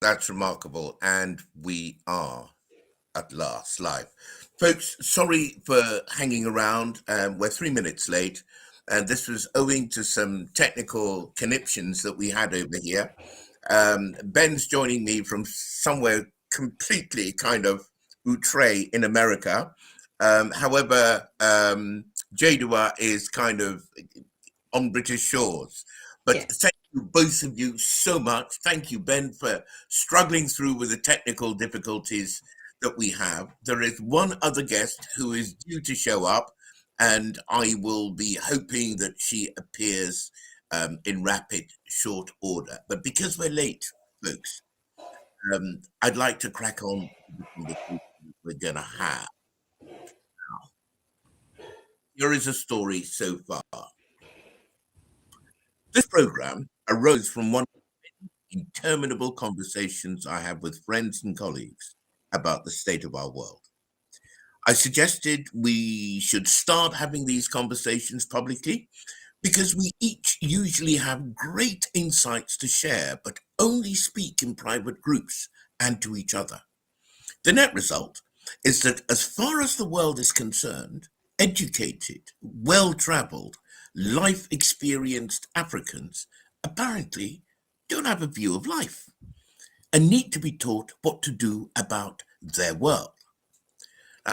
That's remarkable. And we are at last live. Folks, sorry for hanging around. We're 3 minutes late. And this was owing to some technical conniptions that we had over here. Ben's joining me from somewhere completely kind of outre in America. However, Jadeoua is kind of on British shores. But Yes. thank you, both of you, so much. Thank you, Ben, for struggling through with the technical difficulties that we have. There is one other guest who is due to show up, and I will be hoping that she appears in rapid, short order. But because we're late, folks, I'd like to crack on with the conversation we're going to have. Here is a story so far. This program arose from one interminable conversations I have with friends and colleagues about the state of our world. I suggested we should start having these conversations publicly because we each usually have great insights to share, but only speak in private groups and to each other. The net result is that, as far as the world is concerned, educated, well traveled, life experienced Africans apparently don't have a view of life and need to be taught what to do about their world.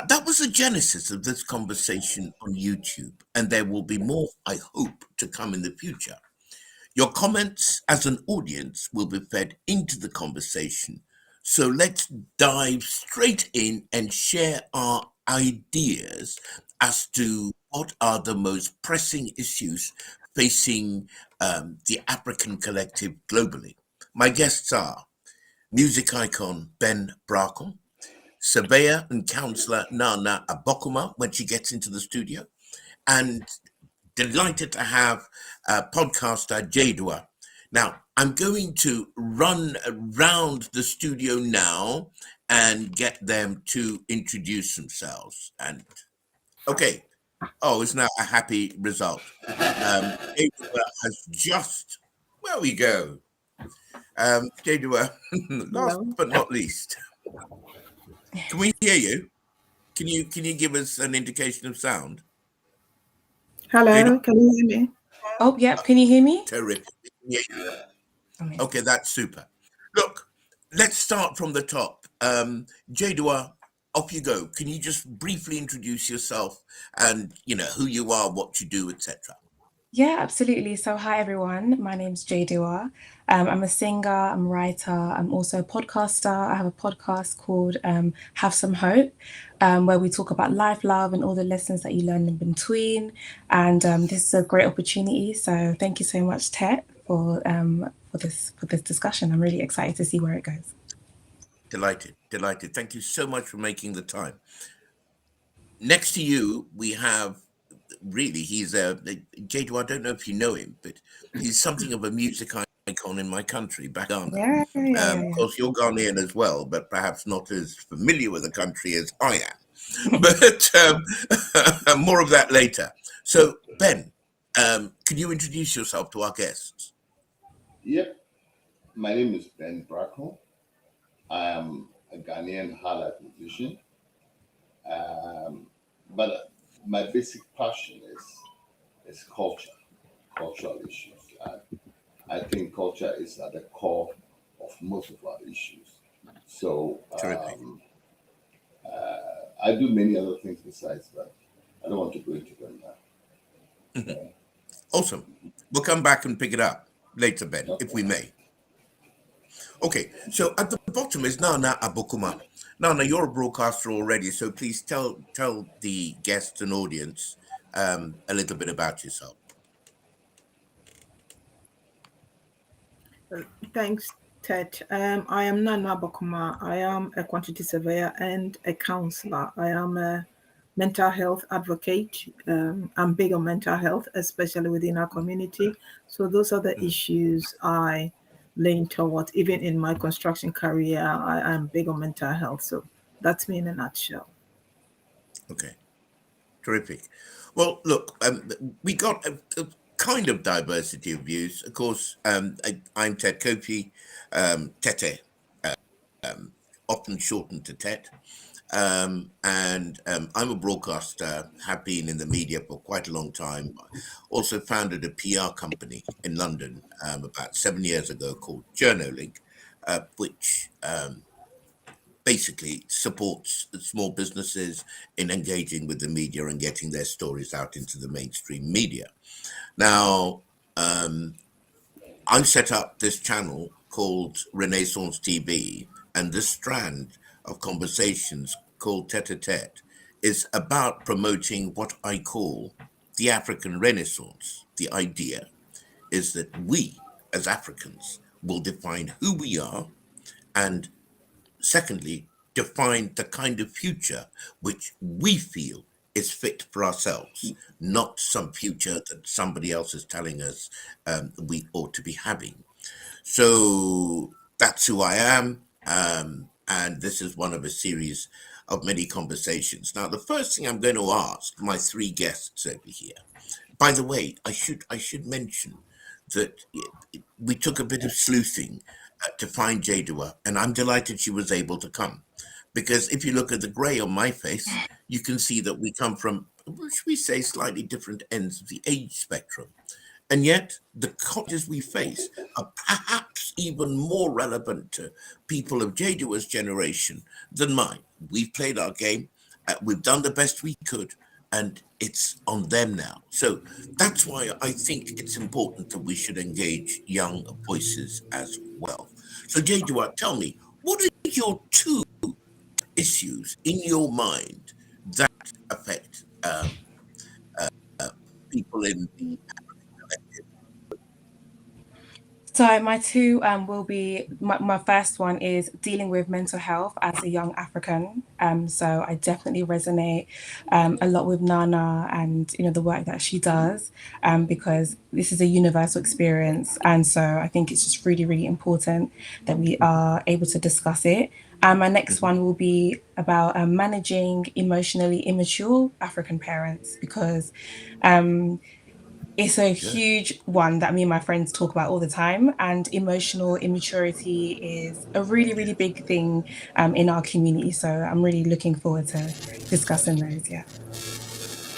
That was the genesis of this conversation on YouTube, and there will be more, I hope, to come in the future. Your comments as an audience will be fed into the conversation. So let's dive straight in and share our ideas as to what are the most pressing issues facing the African collective globally. My guests are music icon Ben Brako, surveyor and counsellor Naana Abokoma when she gets into the studio, and delighted to have podcaster Jadeoua. Now, I'm going to run around the studio now and get them to introduce themselves. And okay, it's now a happy result. Jadeoua has just, where we go. Jadeoua, last Hello. but not least, can we hear you? Can you give us an indication of sound? Hello, can you hear me? Oh, yep. Can you hear me? Terrific. Yeah. Amazing. Okay, that's super. Look, let's start from the top. Jadeoua, off you go. Can you just briefly introduce yourself and who you are, what you do, etc.? Yeah, absolutely. So, hi everyone. My name's Jadeoua. I'm a singer, I'm a writer, I'm also a podcaster. I have a podcast called Have Some Hope, where we talk about life, love, and all the lessons that you learn in between. And this is a great opportunity. So, thank you so much, Tet, for this discussion. I'm really excited to see where it goes. Delighted, delighted. Thank you so much for making the time. Next to you, we have he's Jadeoua. I don't know if you know him, but he's something of a music icon in my country, back Ghana. Of course, you're Ghanaian as well, but perhaps not as familiar with the country as I am. But more of that later. So, Ben, can you introduce yourself to our guests? Yep. My name is Ben Brako. I am a Ghanaian Highlife musician. But my basic passion is cultural issues. I think culture is at the core of most of our issues. So I do many other things besides, but I don't want to go into them now. Awesome. We'll come back and pick it up later, Ben, if we may. Okay, so at the bottom is Naana Abokoma. Naana, you're a broadcaster already, so please tell the guests and audience a little bit about yourself. Thanks, Ted. I am Naana Abokoma. I am a quantity surveyor and a counsellor. I am a mental health advocate. I'm big on mental health, especially within our community. So those are the issues I lean towards. Even in my construction career, I'm big on mental health. So that's me in a nutshell. Okay, terrific. Well, look, we got a kind of diversity of views. Of course, I'm Ted Kofi, Tete, often shortened to TET. I'm a broadcaster, have been in the media for quite a long time. Also founded a PR company in London about 7 years ago called JournoLink, which basically supports small businesses in engaging with the media and getting their stories out into the mainstream media. Now, I set up this channel called Renaissance TV, and this strand of conversations called Tete a Tete is about promoting what I call the African Renaissance. The idea is that we, as Africans, will define who we are, and secondly, define the kind of future which we feel is fit for ourselves, not some future that somebody else is telling us we ought to be having. So that's who I am. And this is one of a series of many conversations. Now, the first thing I'm going to ask my three guests over here, by the way, I should mention that we took a bit of sleuthing to find Jadeoua, and I'm delighted she was able to come. Because if you look at the grey on my face, you can see that we come from, should we say, slightly different ends of the age spectrum. And yet, the challenges we face are perhaps even more relevant to people of Jadeoua's generation than mine. We've played our game, we've done the best we could, and it's on them now. So that's why I think it's important that we should engage young voices as well. So, Jadeoua, tell me, what are your two issues in your mind that affect people in the collective? So my two will be my first one is dealing with mental health as a young African. So I definitely resonate a lot with Nana and the work that she does, because this is a universal experience, and so I think it's just really really important that we are able to discuss it. My next Mhm. one will be about managing emotionally immature African parents, because it's a Yeah. huge one that me and my friends talk about all the time, and emotional immaturity is a really, really big thing in our community. So I'm really looking forward to discussing those. Yeah.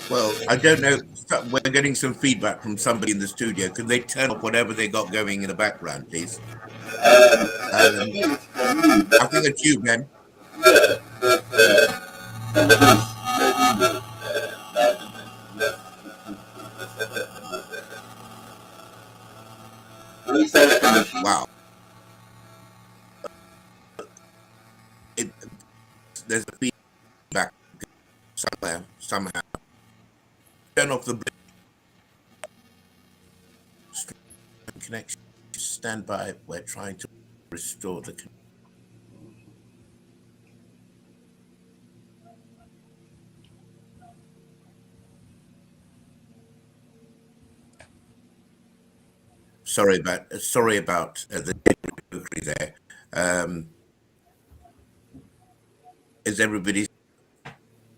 Well, I don't know. We're getting some feedback from somebody in the studio. Could they turn off whatever they got going in the background, please? Um, I think it's you, Ben. Wow. It, there's a feedback somewhere, somehow. Turn off the connection. Stand by. We're trying to restore the connection. Sorry about the difficulty there. Um, is everybody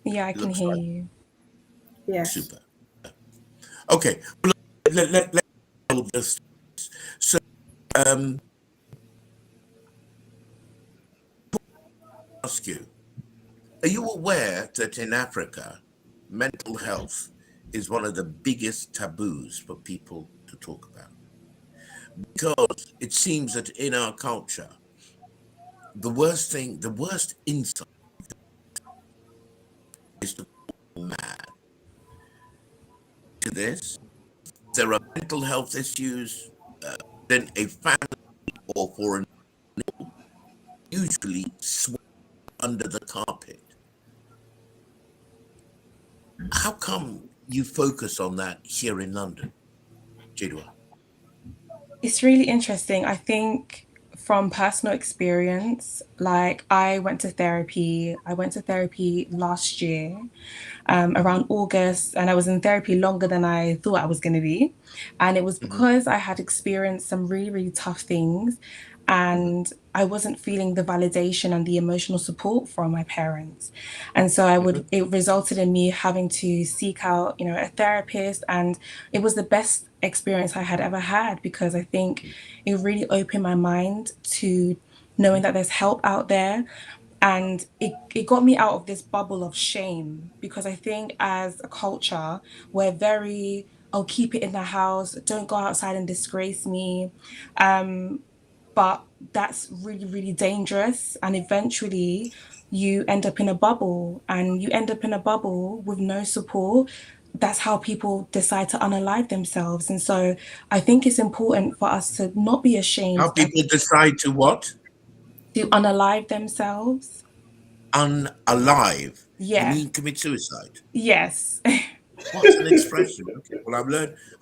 Yeah, I can looks hear like you. Yes. super? Okay. Well, let all of this. So, um, ask you: are you aware that in Africa, mental health is one of the biggest taboos for people to talk about? Because it seems that in our culture, the worst insult is to call mad. To this, there are mental health issues, then a family or for an usually swept under the carpet. How come you focus on that here in London, Jadeoua? It's really interesting. I think from personal experience, like I went to therapy last year, around August, and I was in therapy longer than I thought I was going to be. And it was Mhm, because I had experienced some really, really tough things, mhm, and I wasn't feeling the validation and the emotional support from my parents. And so mhm, it resulted in me having to seek out, a therapist. And it was the best experience I had ever had, because I think it really opened my mind to knowing that there's help out there. And it got me out of this bubble of shame, because I think as a culture, we're very, oh, keep it in the house, don't go outside and disgrace me. But that's really, really dangerous. And eventually you end up in a bubble, and you end up in a bubble with no support. That's how people decide to unalive themselves. And so I think it's important for us to not be ashamed How people decide to what? to unalive themselves. Unalive. You Yeah. mean commit suicide? Yes. What's an expression? Okay, well,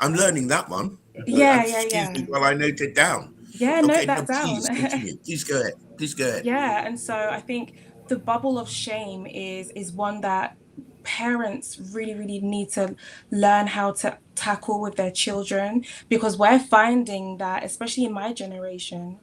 I'm learning that one. Yeah, Excuse yeah. me while I note it down. Yeah, Okay, note no, that down. please continue. Please go ahead. Please go ahead. Yeah, and so I think the bubble of shame is one that parents really, really need to learn how to tackle with their children, because we're finding that, especially in my generation,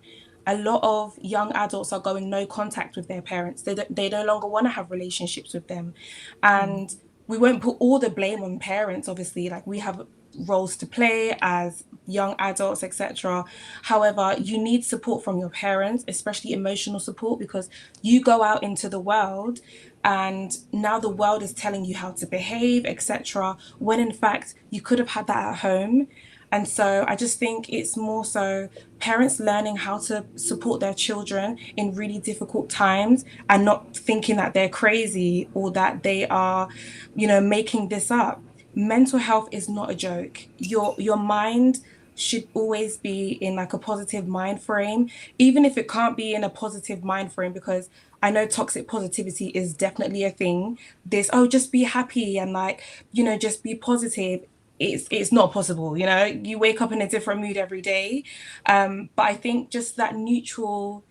a lot of young adults are going no contact with their parents. They no longer want to have relationships with them. And we won't put all the blame on parents, obviously. Like, we have roles to play as young adults, etc. However, you need support from your parents, especially emotional support, because you go out into the world and now the world is telling you how to behave, etc., when in fact you could have had that at home. And so I just think it's more so parents learning how to support their children in really difficult times, and not thinking that they're crazy or that they are, making this up. Mental health is not a joke. Your mind should always be in like a positive mind frame, even if it can't be in a positive mind frame, because I know toxic positivity is definitely a thing. This, oh, just be happy and like, just be positive. It's not possible. You wake up in a different mood every day. But I think just that neutral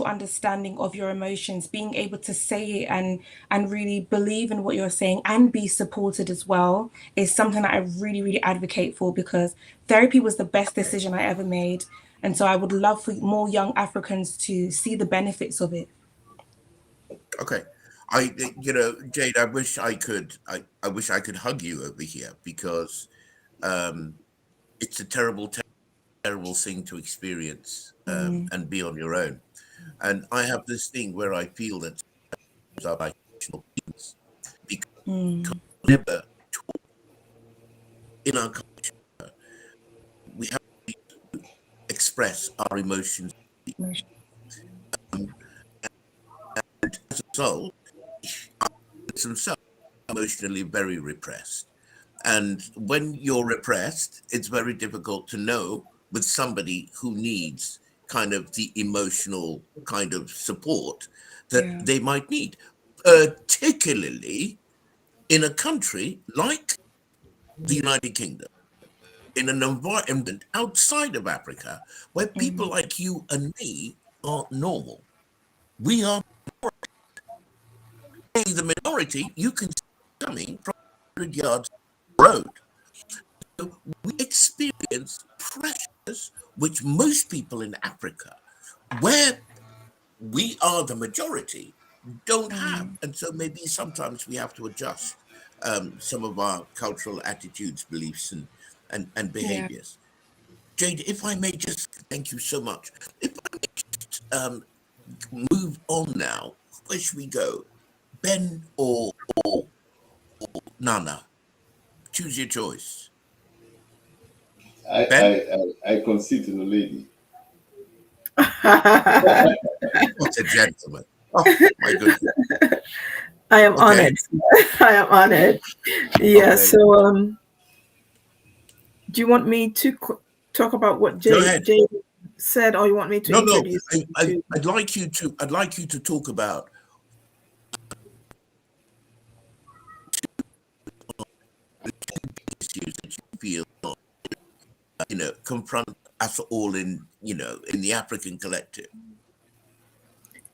understanding of your emotions, being able to say it and really believe in what you're saying and be supported as well, is something that I really, really advocate for, because therapy was the best decision I ever made. And so I would love for more young Africans to see the benefits of it. Okay. Jade, I wish I could hug you over here, because it's a terrible, terrible thing to experience, and be on your own. And I have this thing where I feel that our national beings, because never in our culture we have to express our emotions. And as a result, themselves emotionally very repressed. And when you're repressed, it's very difficult to know with somebody who needs kind of the emotional kind of support that Yeah. they might need, particularly in a country like the United Kingdom, in an environment outside of Africa, where people like you and me are normal. We are the minority. You can see coming from 100 yards road. So we experience pressures which most people in Africa, where we are the majority, don't have. And so maybe sometimes we have to adjust some of our cultural attitudes, beliefs, and Yeah. behaviors. Jade, if I may just, thank you so much. If I may just move on now, where should we go? Ben or Nana? Choose your choice. Ben? I concede to the lady. What a gentleman. Oh, my goodness. I am Okay. honored. I am honored. Yeah. Okay. So, do you want me to talk about what Go ahead. Jay said, or you want me to No, introduce? I'd like you to talk about the issues that you feel, confront us all in the African collective.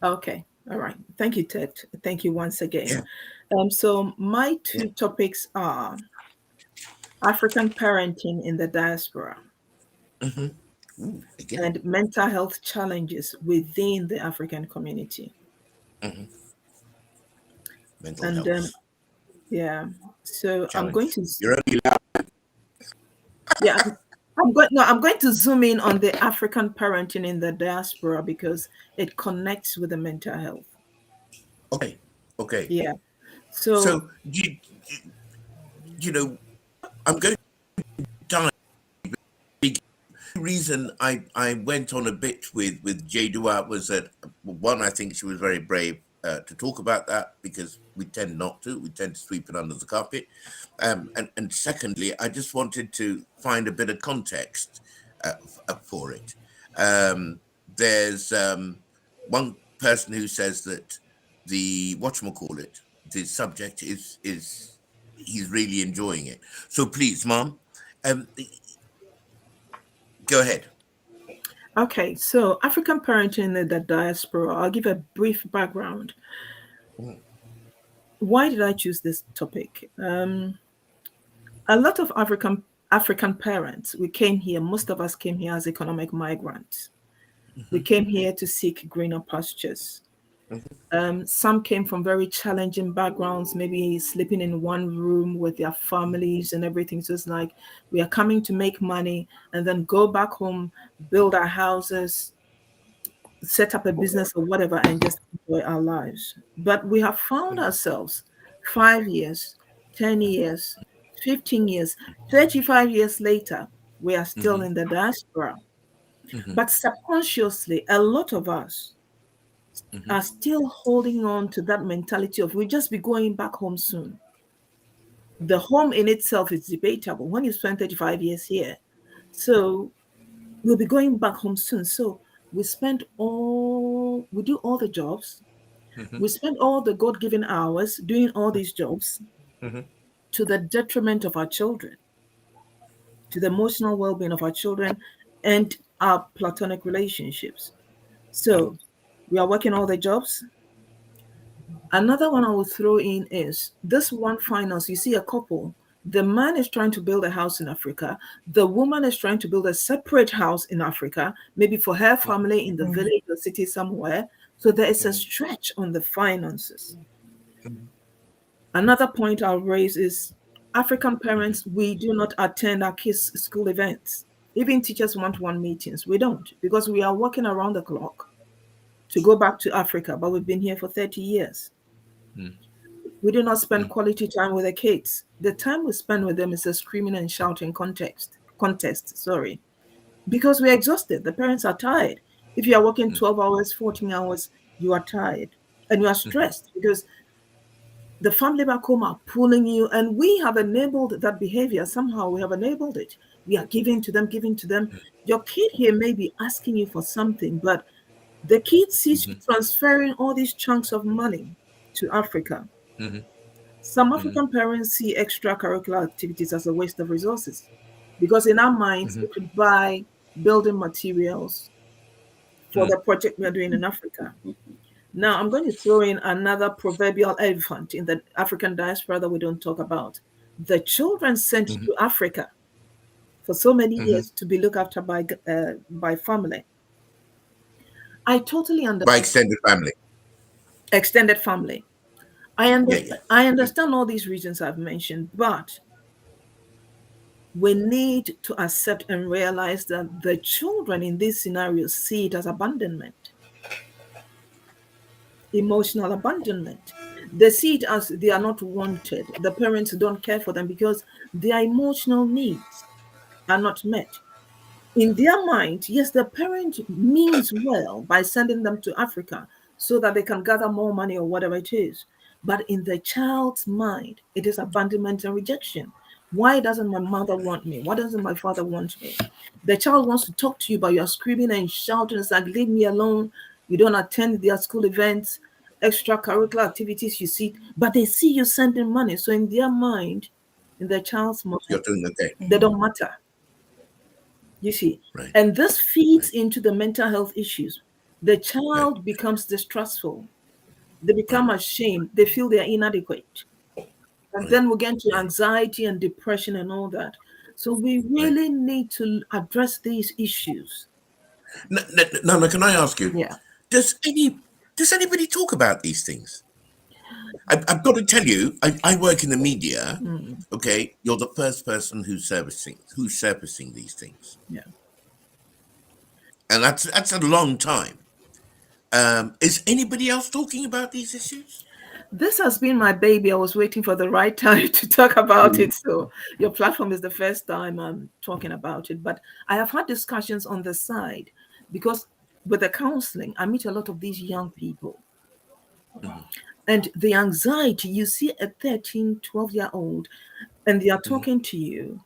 Okay. All right. Thank you, Ted. Thank you once again. Yeah. So my two topics are African parenting in the diaspora Ooh, again. and mental health challenges within the African community. Mental And health. yeah, so I'm Challenge. going to You're only allowed. yeah, I'm going to zoom in on the African parenting in the diaspora because it connects with the mental health. Okay. Okay. Yeah. So So you know, I'm going to dive. The reason I went on a bit with Jadeoua was that, one, I think she was very brave to talk about that, because we tend not to. We tend to sweep it under the carpet. And secondly, I just wanted to find a bit of context for it. There's one person who says that the whatchamacallit, the subject is he's really enjoying it. So please, Mom, um, go ahead. okay, so African parenting in the diaspora. I'll give a brief background. Mm. Why did I choose this topic? A lot of African parents, we came here. Most of us came here as economic migrants. We came here to seek greener pastures. Some came from very challenging backgrounds, maybe sleeping in one room with their families and everything. So it's like we are coming to make money and then go back home, build our houses, set up a business or whatever, and just enjoy our lives. But we have found ourselves 5 years, 10 years, 15 years, 35 years later, we are still in the diaspora. But subconsciously, a lot of us are still holding on to that mentality of we'll just be going back home soon. The home in itself is debatable when you spend 35 years here. So we'll be going back home soon. So we do all the jobs. We spend all the God given hours doing all these jobs to the detriment of our children, to the emotional well being of our children and our platonic relationships. So we are working all the jobs. Another one I will throw in is this one finance. You see a couple, the man is trying to build a house in Africa, the woman is trying to build a separate house in Africa, maybe for her family in the village or city somewhere. So there is a stretch on the finances. Another point I'll raise is African parents, we do not attend our kids' school events. Even teachers one-to-one meetings, we don't, because we are working around the clock to go back to Africa, but we've been here for 30 years. We do not spend quality time with the kids. The time we spend with them is a screaming and shouting contest, sorry. Because we're exhausted. The parents are tired. If you are working 12 hours, 14 hours, you are tired and you are stressed because the family back home are pulling you, and we have enabled that behavior. Somehow we have enabled it. We are giving to them, giving to them. Your kid here may be asking you for something, but the kid sees you transferring all these chunks of money to Africa. Some African parents see extracurricular activities as a waste of resources because in our minds, we could buy building materials for the project we are doing in Africa. Now, I'm going to throw in another proverbial elephant in the African diaspora that we don't talk about. The children sent to Africa for so many years to be looked after by family. I totally understand. By extended family. Extended family. I understand. Yeah. I understand all these reasons I've mentioned, but we need to accept and realize that the children in these scenarios see it as abandonment, emotional abandonment. They see it as they are not wanted. The parents don't care for them because their emotional needs are not met. In their mind, yes, the parent means well by sending them to Africa so that they can gather more money or whatever it is. But in the child's mind, it is abandonment and rejection. Why doesn't my mother want me? Why doesn't my father want me? The child wants to talk to you, but you're screaming and shouting. It's like, leave me alone. You don't attend their school events, extracurricular activities you see, but they see you sending money. So in their mind, in the child's mind, You're doing okay. they don't matter. You see, Right. and this feeds into the mental health issues. The child becomes distrustful. They become ashamed. They feel they are inadequate. And then we get into anxiety and depression and all that. So we really need to address these issues. Nana, can I ask you? Yeah. Does anybody talk about these things? I've got to tell you, I work in the media. Okay, you're the first person who's surfacing these things, Yeah. and that's a long time. Is anybody else talking about these issues? This has been my baby. I was waiting for the right time to talk about it. So your platform is the first time I'm talking about it. But I have had discussions on the side because with the counseling, I meet a lot of these young people. And the anxiety, you see a 13, 12-year-old, and they are talking to you,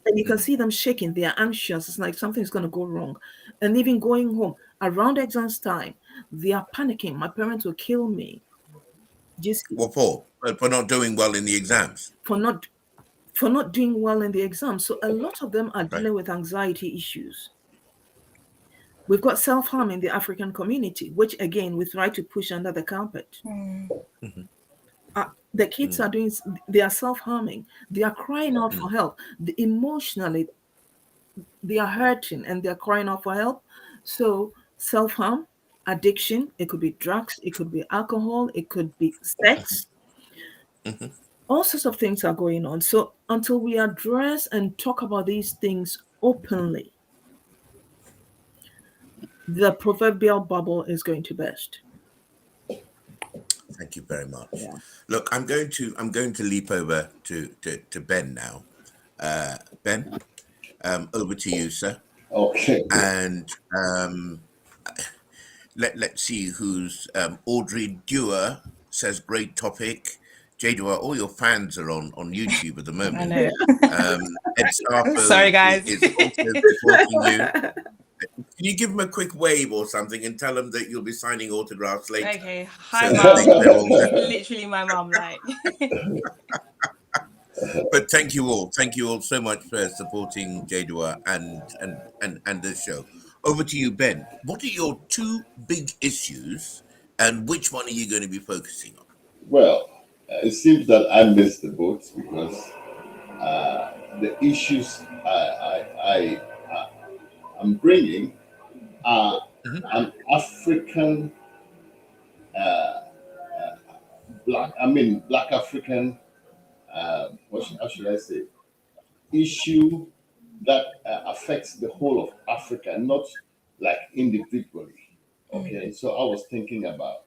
and you can see them shaking. They are anxious. It's like something's going to go wrong. And even going home around exams time, they are panicking. My parents will kill me. Just What for? For not doing well in the exams, for not doing well in the exam. So a lot of them are right? dealing with anxiety issues. We've got self-harm in the African community, which again we try to push under the carpet. The kids are doing, they are self-harming. They are crying out for help. Emotionally, they are hurting and they're crying out for help. So self-harm, addiction, it could be drugs, it could be alcohol, it could be sex. All sorts of things are going on. So until we address and talk about these things openly, the proverbial bubble is going to burst. Thank you very much. Yeah. Look, I'm going to leap over to Ben now. Ben, over to you, sir. Okay. And let's see who's Audrey Dewar says great topic. Jadeoua, all your fans are on YouTube at the I moment. know. Ed Starfo Sorry, guys. is also supporting you. Can you give him a quick wave or something and tell him that you'll be signing autographs later? Okay. Hi, So mom. they're all there. Literally my mom, like. But thank you all so much for supporting Jadeoua and the show. Over to you, Ben. What are your two big issues, and which one are you going to be focusing on? Well, it seems that I missed the boat because the issues I'm bringing are an African black African. How should I say? Issue that affects the whole of Africa, not like individually. Okay, so I was thinking about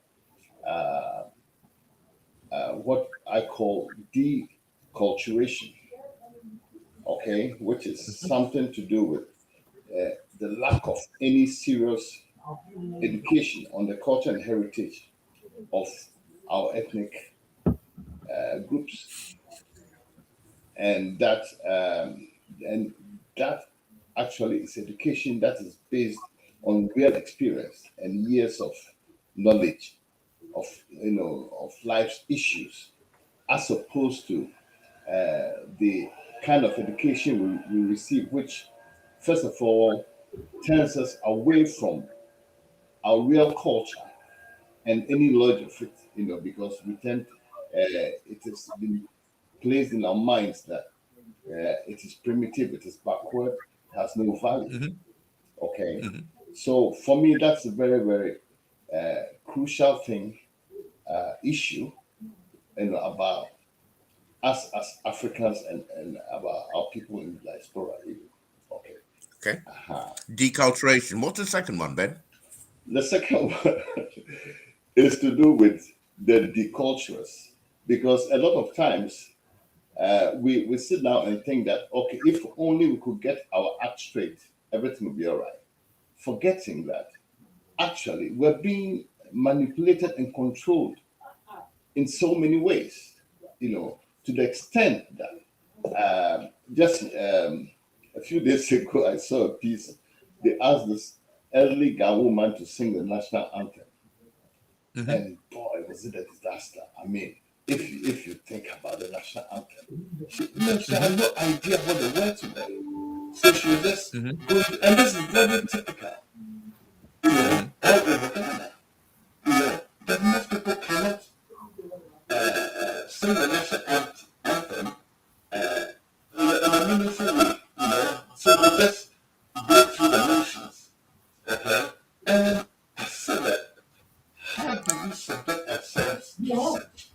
what I call deculturation. Okay, which is something to do with the lack of any serious education on the culture and heritage of our ethnic groups, and that actually is education that is based on real experience and years of knowledge of of life's issues, as opposed to the kind of education we receive, which first of all turns us away from our real culture and any knowledge of it, because we tend it has been placed in our minds that it is primitive, it is backward, it has no value. Okay, so for me, that's a very, very crucial thing, issue, about us as Africans and about our people in diaspora. Okay. Okay. Deculturation. What's the second one, Ben? The second one is to do with the deculturers, because a lot of times we sit down and think that, okay, if only we could get our act straight, everything will be all right. Forgetting that actually we're being manipulated and controlled in so many ways, to the extent that just a few days ago I saw a piece. They asked this elderly Ga woman to sing the national anthem. And boy, was it a disaster. I mean, if you think about the national anthem, she had no idea what the words were. So she was just going to, and this is very typical, all over Ghana. That most people cannot sing the national anthem in a meaningful way, So we just go through the motions, okay? And I said that, how do we subject ourselves to such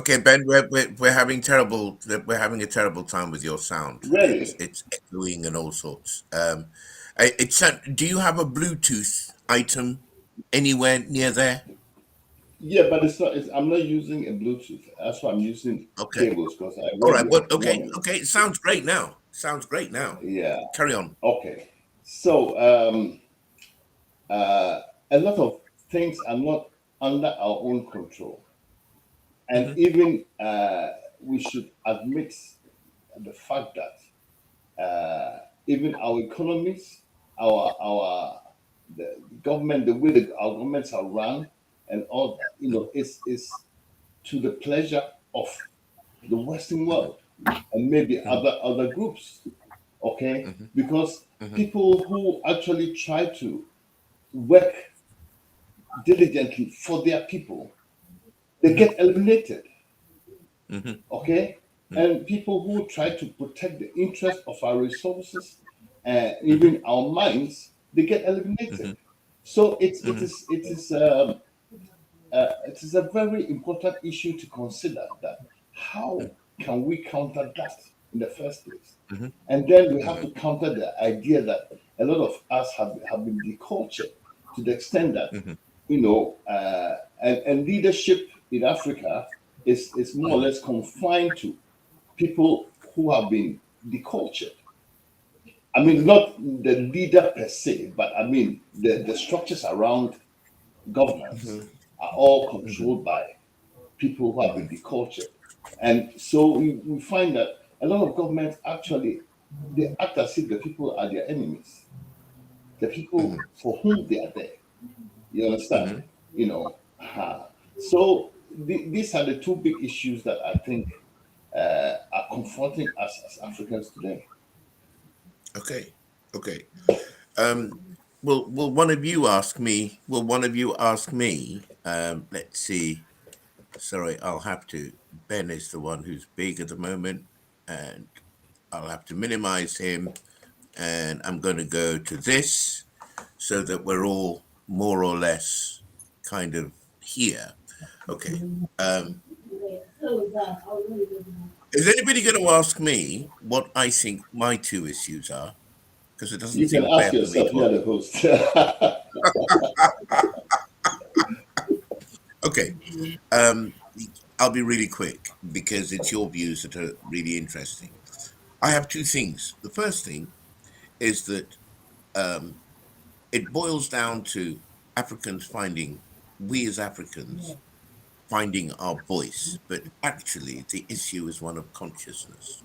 Okay, Ben, we're having a terrible time with your sound. Really? It's echoing and all sorts. Do you have a Bluetooth item anywhere near there? Yeah, but it's not. I'm not using a Bluetooth. That's why I'm using Okay. cables because I All read right. your But okay. warning. Okay. It sounds great now. Sounds great now. Yeah. Carry on. Okay. So uh, a lot of things are not under our own control, and Hmm. even we should admit the fact that even our economies, our the government, the way that our governments are run, and all that, is to the pleasure of the Western world and maybe Hmm. other groups. Okay, Hmm. because Hmm. people who actually try to work diligently for their people, they Hmm. get eliminated. Hmm. Okay, and people who try to protect the interest of our resources, Hmm. even our minds, they get eliminated. Hmm. So Hmm. it is a very important issue to consider that how can we counter that in the first place? Hmm. And then we have Hmm. to counter the idea that a lot of us have been decultured to the extent that, Hmm. and leadership in Africa is more or Hmm. less confined to people who have been decultured. I mean, Hmm. not the leader per se, but I mean the structures around governance Hmm. are all Hmm. controlled by people who have been Hmm. decultured. And so we find that a lot of governments actually they act as if the people are their enemies, the people for whom they are there. You understand? Hmm. So these are the two big issues that I think are confronting us as Africans today. Okay. Okay. Um, will one of you ask me? Will one of you ask me? Let's see. Sorry, I'll have to. Ben is the one who's big at the moment, and I'll have to minimize him. And I'm going to go to this so that we're all more or less kind of here. Okay. Um, is anybody going to ask me what I think my two issues are? Because it doesn't You can seem ask fair for me yourself, to you are ask. the host. Okay. Um, I'll be really quick because it's your views that are really interesting. I have two things. The first thing is that um, it boils down to we as Africans finding our voice, but actually the issue is one of consciousness.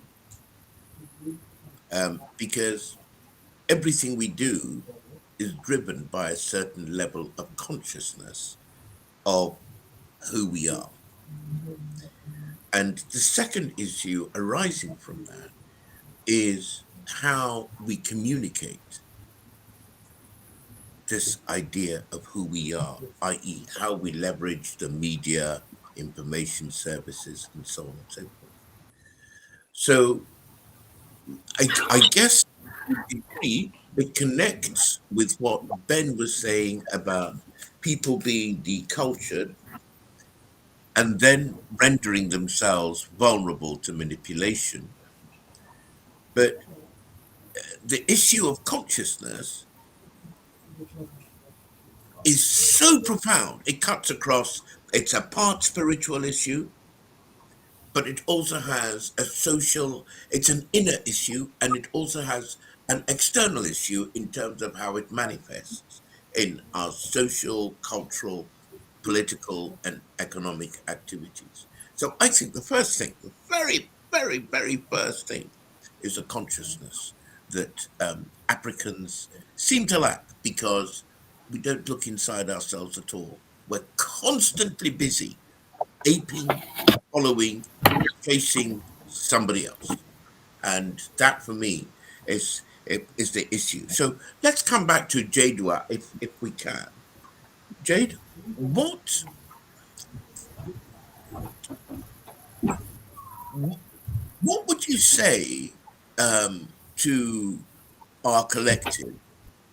Because everything we do is driven by a certain level of consciousness of who we are. And the second issue arising from that is how we communicate this idea of who we are, i.e., how we leverage the media, information services, and so on and so forth. So I guess to a degree it connects with what Ben was saying about people being decultured and then rendering themselves vulnerable to manipulation. But the issue of consciousness is so profound. It cuts across, it's a part spiritual issue, but it also has a social, it's an inner issue, and it also has an external issue in terms of how it manifests in our social, cultural, political, and economic activities. So I think the first thing, the very, very, very first thing, is a consciousness that Africans seem to lack because we don't look inside ourselves at all. We're constantly busy aping, following, chasing somebody else. And that for me is the issue. So let's come back to Jadeoua if we can. Jade, what would you say to our collective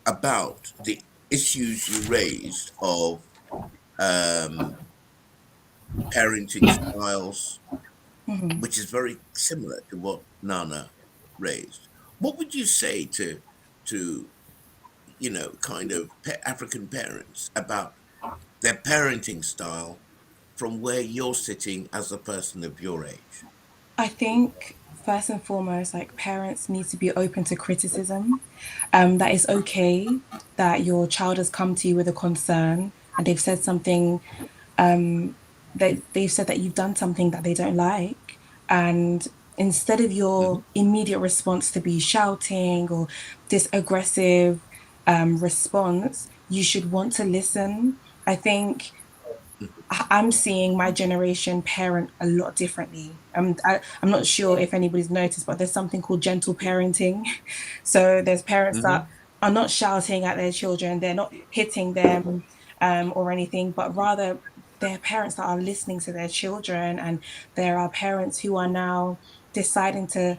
about the issues you raised of um, parenting styles, Mhm. which is very similar to what Nana raised. What would you say to kind of African parents about their parenting style from where you're sitting as a person of your age? I think first and foremost, like parents need to be open to criticism. That it's okay that your child has come to you with a concern and they've said something, they've said that you've done something that they don't like. And instead of Hmm. your immediate response to be shouting or this aggressive response, you should want to listen. I think I'm seeing my generation parent a lot differently. I'm not sure if anybody's noticed, but there's something called gentle parenting. So there's parents Hmm. that are not shouting at their children, they're not hitting them or anything, but rather they're parents that are listening to their children. And there are parents who are now deciding to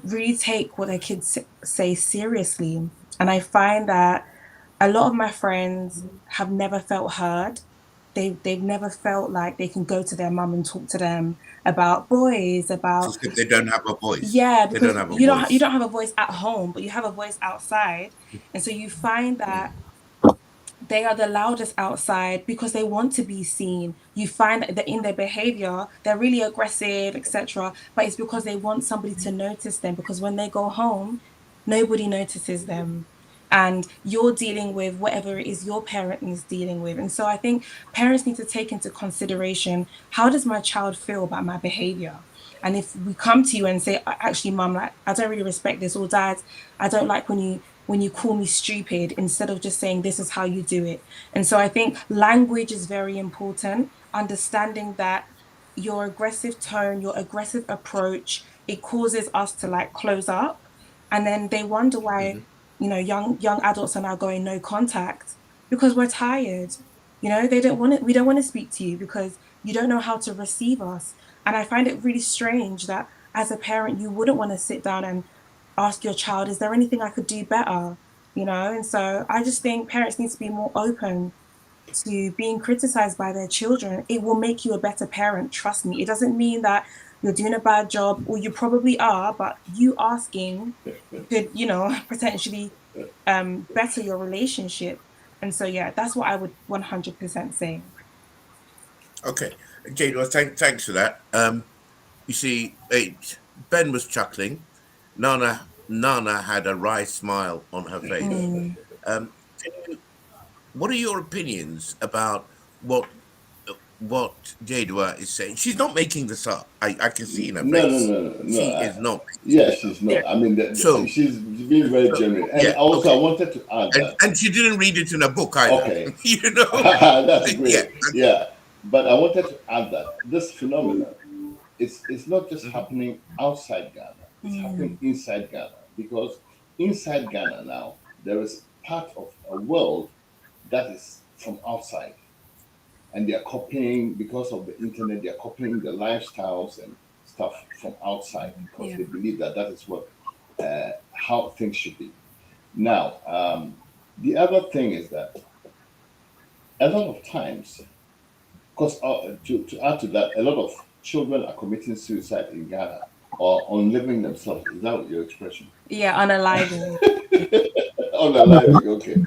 really take what their kids say seriously. And I find that a lot of my friends have never felt heard. They've never felt like they can go to their mum and talk to them about boys, about Just because they don't have a voice. yeah, They don't because have a you voice. don't have a voice at home, but you have a voice outside. And so you find that they are the loudest outside because they want to be seen. You find that in their behavior, they're really aggressive, etc. But it's because they want somebody to notice them because when they go home, nobody notices them. And you're dealing with whatever it is your parent is dealing with. And so I think parents need to take into consideration, how does my child feel about my behavior? And if we come to you and say, actually, mum, like I don't really respect this, or dad, I don't like when you call me stupid, instead of just saying this is how you do it. And so I think language is very important, understanding that your aggressive tone, your aggressive approach, it causes us to like close up. And then they wonder why, Hmm. young adults are now going no contact because we're tired. They don't want it. We don't want to speak to you because you don't know how to receive us. And I find it really strange that as a parent, you wouldn't want to sit down and ask your child, is there anything I could do better? And so I just think parents need to be more open to being criticized by their children. It will make you a better parent. Trust me. It doesn't mean that you're doing a bad job, or you probably are, but you asking could, potentially better your relationship. And so, yeah, that's what I would 100% say. Okay, Jadeoua, thanks for that. You see, Ben was chuckling. Nana had a wry smile on her face. Mm, Um, what are your opinions about what Jadeoua is saying? She's not making this up. I can see in her No, no, face. no, no, no. She is not making Yeah, this up. she's not. I mean, So, she's being very so genuine. And yeah, also, I okay. wanted to add that. And she didn't read it in a book either. Okay, You know? that's Yeah. great. Yeah, but I wanted to add that this phenomenon it's not just happening outside Ghana; it's happening mm, inside Ghana because inside Ghana now there is part of a world that is from outside, and they are copying because of the internet. They are copying the lifestyles and stuff from outside because yeah. they believe that that is what how things should be. Now, the other thing is that a lot of times, because to add to that, a lot of children are committing suicide in Ghana or on living themselves. Is that your expression? Yeah, unaliving. Unaliving, okay.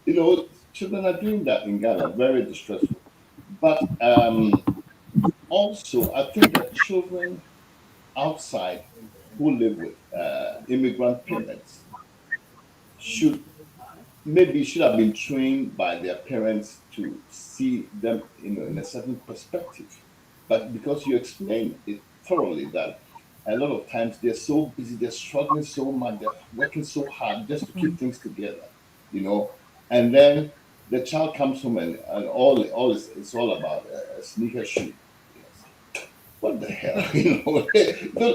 You know, children are doing that in Ghana, very distressful. But also, I think that children outside who live with immigrant parents should maybe should have been trained by their parents to see them in a certain perspective. But because you explained it thoroughly that a lot of times they're so busy, they're struggling so much, they're working so hard just to keep Mm, things together, you know, and then the child comes home and all is it's all about a sneaker shoe. What the hell? You know,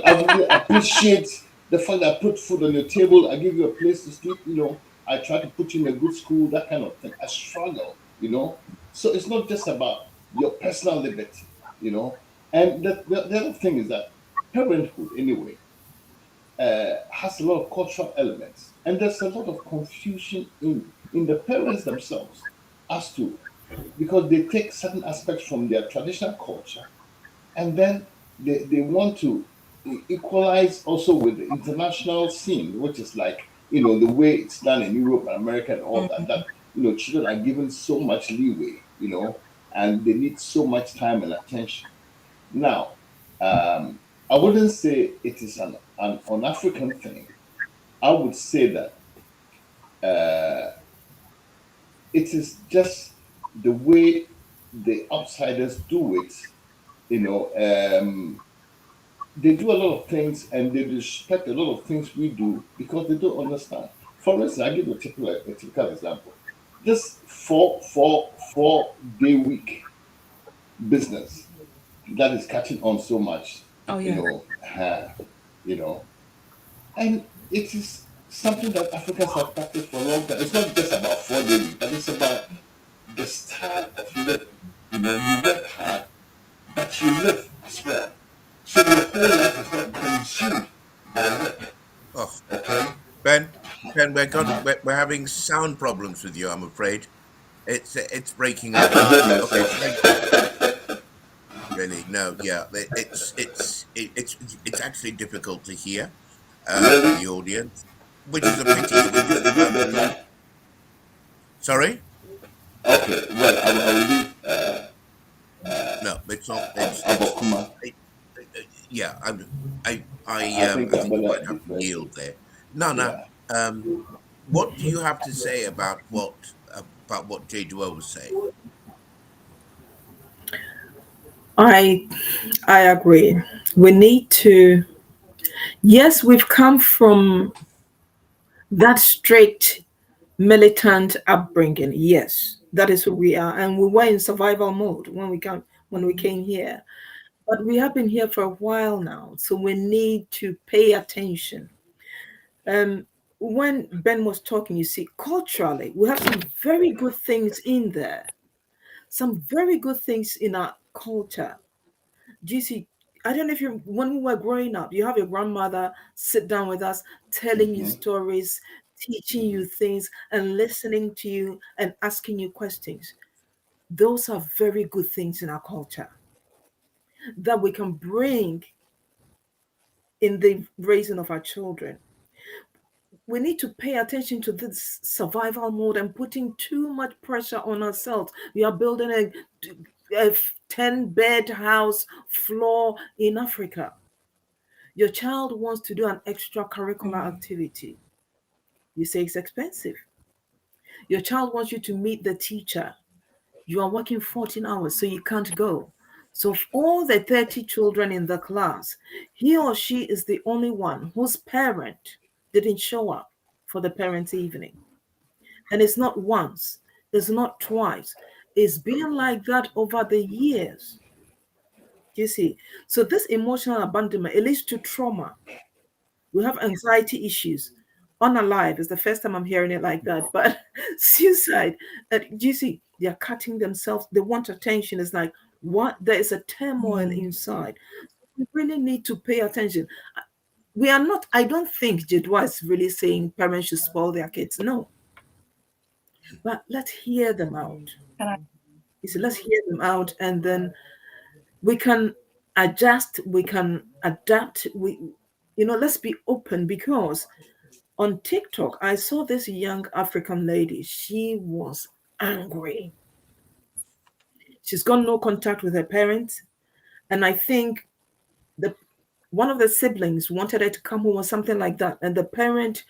don't really appreciate the fact that I put food on your table, I give you a place to sleep, you know, I try to put you in a good school, that kind of thing. I struggle, you know. So it's not just about your personal liberty, you know. And the other thing is that parenthood, anyway, has a lot of cultural elements, and there's a lot of confusion in the parents themselves as to because they take certain aspects from their traditional culture, and then they want to equalize also with the international scene, which is like, the way it's done in Europe and America and all that. That children are given so much leeway, and they need so much time and attention. Now, I wouldn't say it is an African thing. I would say that it is just the way the outsiders do it. You know, they do a lot of things and they respect a lot of things we do because they don't understand. For instance, I give you a typical example. This four-day week business that is catching on so much, Oh you yeah. know, uh, you know, and it is something that Africans have practiced for a long time. It's not just about 4 day week, but it's about the style of living. You work hard, but you live as well. So your whole life is not consumed by work. Oh, Okay? Ben, we're having sound problems with you. I'm afraid it's breaking I up. can hear Okay, myself. really, no, yeah, it's actually difficult to hear for Really? the audience, which is a pity. We're just Is about it to. better? Sorry, Okay, well, I will leave no, it's not. It's Abokuma. it, yeah. I think I I think you better might have to defer to, yield there. Nana, yeah. what do you have to say about what Jadeoua was saying? I I agree. We need to. Yes, we've come from that strict militant upbringing. Yes, that is who we are, and we were in survival mode when we came here. But we have been here for a while now, so we need to pay attention. Um, when Ben was talking, you see, culturally, we have some very good things in there. Some very good things in our culture. Do you see? I don't know if you, when we were growing up, you have your grandmother sit down with us, telling you Mm-hmm. stories, teaching you things, and listening to you and asking you questions. Those are very good things in our culture that we can bring in the raising of our children. We need to pay attention to this survival mode and putting too much pressure on ourselves. We are building a 10-bed house floor in Africa. Your child wants to do an extracurricular activity. You say it's expensive. Your child wants you to meet the teacher. You are working 14 hours, so you can't go. So, of all the 30 children in the class, he or she is the only one whose parent didn't show up for the parents' evening. And it's not once, it's not twice. It's been like that over the years. You see, so this emotional abandonment, it leads to trauma. We have anxiety issues. Unalive is the first time I'm hearing it like that, but suicide. You see, they're cutting themselves. They want attention. It's like what? There is a turmoil inside. We really need to pay attention. We are not. I don't think Jadeoua is really saying parents should spoil their kids. No, but let's hear them out. And I, You see, let's hear them out, and then we can adjust. We can adapt. Let's be open because on TikTok, I saw this young African lady. She was angry. She's got no contact with her parents. And I think the one of the siblings wanted her to come home or something like that. And the parent,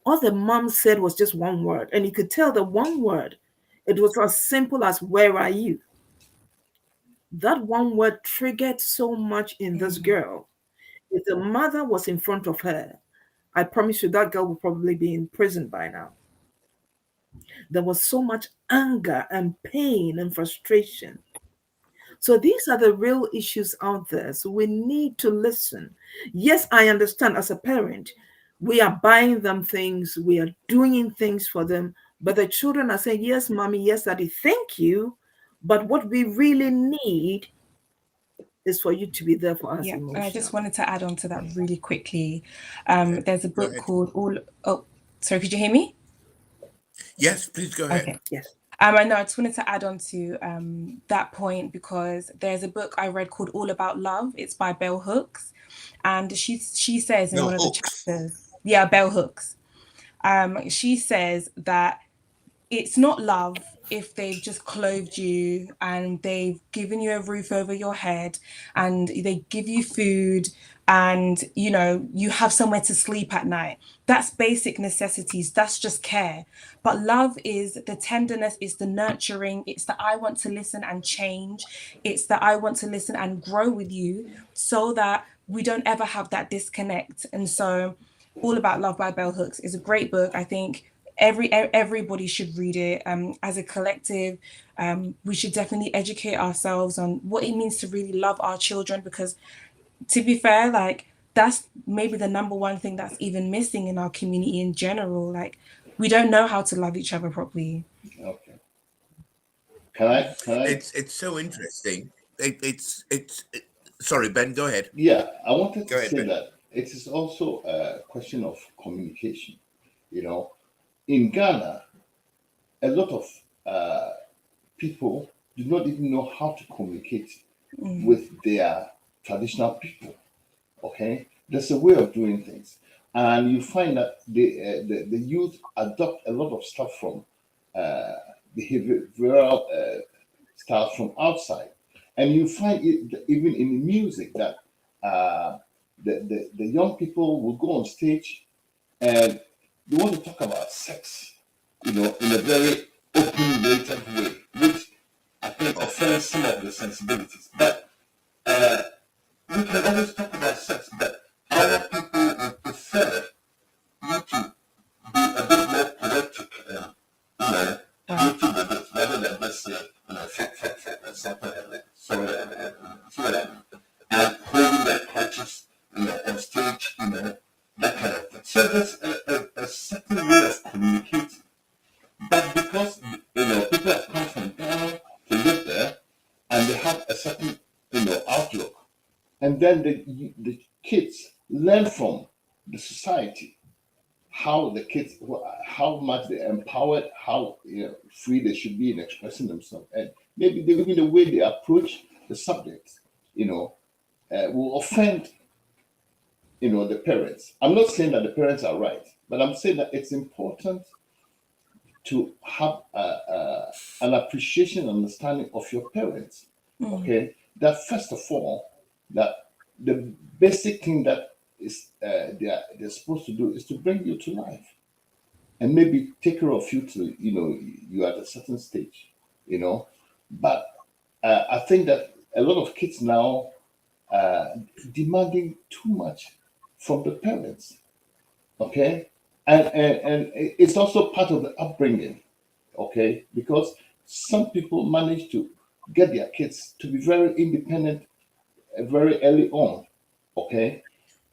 all the mom said was just one word. And you could tell the one word, it was as simple as, "Where are you?" That one word triggered so much in this girl. If the mother was in front of her, I promise you that girl would probably be in prison by now. There was so much anger and pain and frustration. So these are the real issues out there. So we need to listen. Yes, I understand as a parent, we are buying them things, we are doing things for them, but the children are saying, "Yes, mommy, yes, daddy, thank you. But what we really need is for you to be there for us yeah, and I just emotionally." wanted to add on to that really quickly. Okay, There's a go book ahead. called All. Oh, sorry, could you hear me? Yes, please go ahead. Okay. Yes. I know I just wanted to add on to that point because there's a book I read called All About Love. It's by Bell Hooks, and she says in No, one of the hooks. chapters, yeah, Bell Hooks. She says that it's not love if they've just clothed you and they've given you a roof over your head and they give you food and you have somewhere to sleep at night. That's basic necessities. That's just care. But love is the tenderness, it's the nurturing, it's that I want to listen and change, it's that I want to listen and grow with you so that we don't ever have that disconnect. And so All About Love by Bell Hooks is a great book. I think everybody should read it. As a collective, we should definitely educate ourselves on what it means to really love our children, because to be fair, like that's maybe the number one thing that's even missing in our community in general. Like we don't know how to love each other properly. Okay. Can I? It's so interesting. Sorry, Ben, go ahead. Yeah, I wanted Go to ahead, say Ben. that it is also a question of communication. You know, in Ghana, a lot of people do not even know how to communicate with their traditional people. Okay, there's a way of doing things, and you find that the youth adopt a lot of stuff from behavioral styles from outside, and you find it even in the music that the young people will go on stage and they want to talk about sex, in a very open rated way, which I think offends some of the sensibilities. But we can always talk about sex, but our people would prefer you to be a bit more poetic and YouTube a bit rather than just say, or something like that. And holding their crutches, on stage, that kind of thing. So there's a certain way of communicating. But because people have come from Ghana to live there and they have a certain outlook, and then the kids learn from the society how how much they're empowered, how free they should be in expressing themselves, and maybe even the way they approach the subject, will offend the parents. I'm not saying that the parents are right, but I'm saying that it's important to have an appreciation and understanding of your parents. Okay, that first of all, that the basic thing that is they're supposed to do is to bring you to life and maybe take care of you till you at a certain stage, But I think that a lot of kids now demanding too much from the parents. Okay, and it's also part of the upbringing. Okay, because some people manage to get their kids to be very independent very early on. Okay,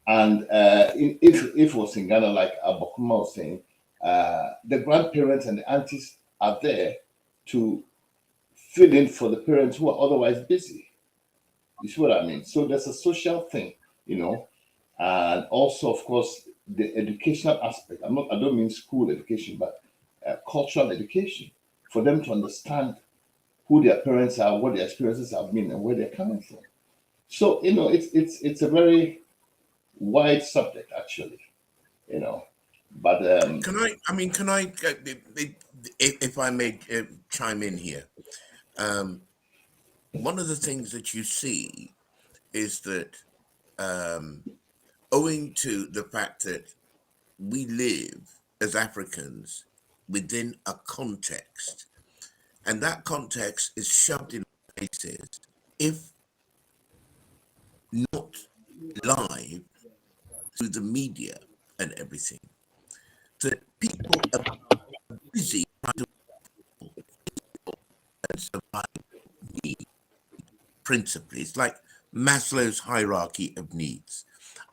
and if it was in Ghana, like Abokoma was saying, the grandparents and the aunties are there to fill in for the parents who are otherwise busy. You see what I mean? So there's a social thing, and also, of course, the educational aspect. I don't mean school education, but cultural education for them to understand who their parents are, what their experiences have been, and where they're coming from. So it's a very wide subject, actually, But Can I, if I may chime in here? One of the things that you see is that owing to the fact that we live as Africans within a context, and that context is shoved in places, if not live through the media and everything, that people are busy trying to survive need, principally. It's like Maslow's hierarchy of needs.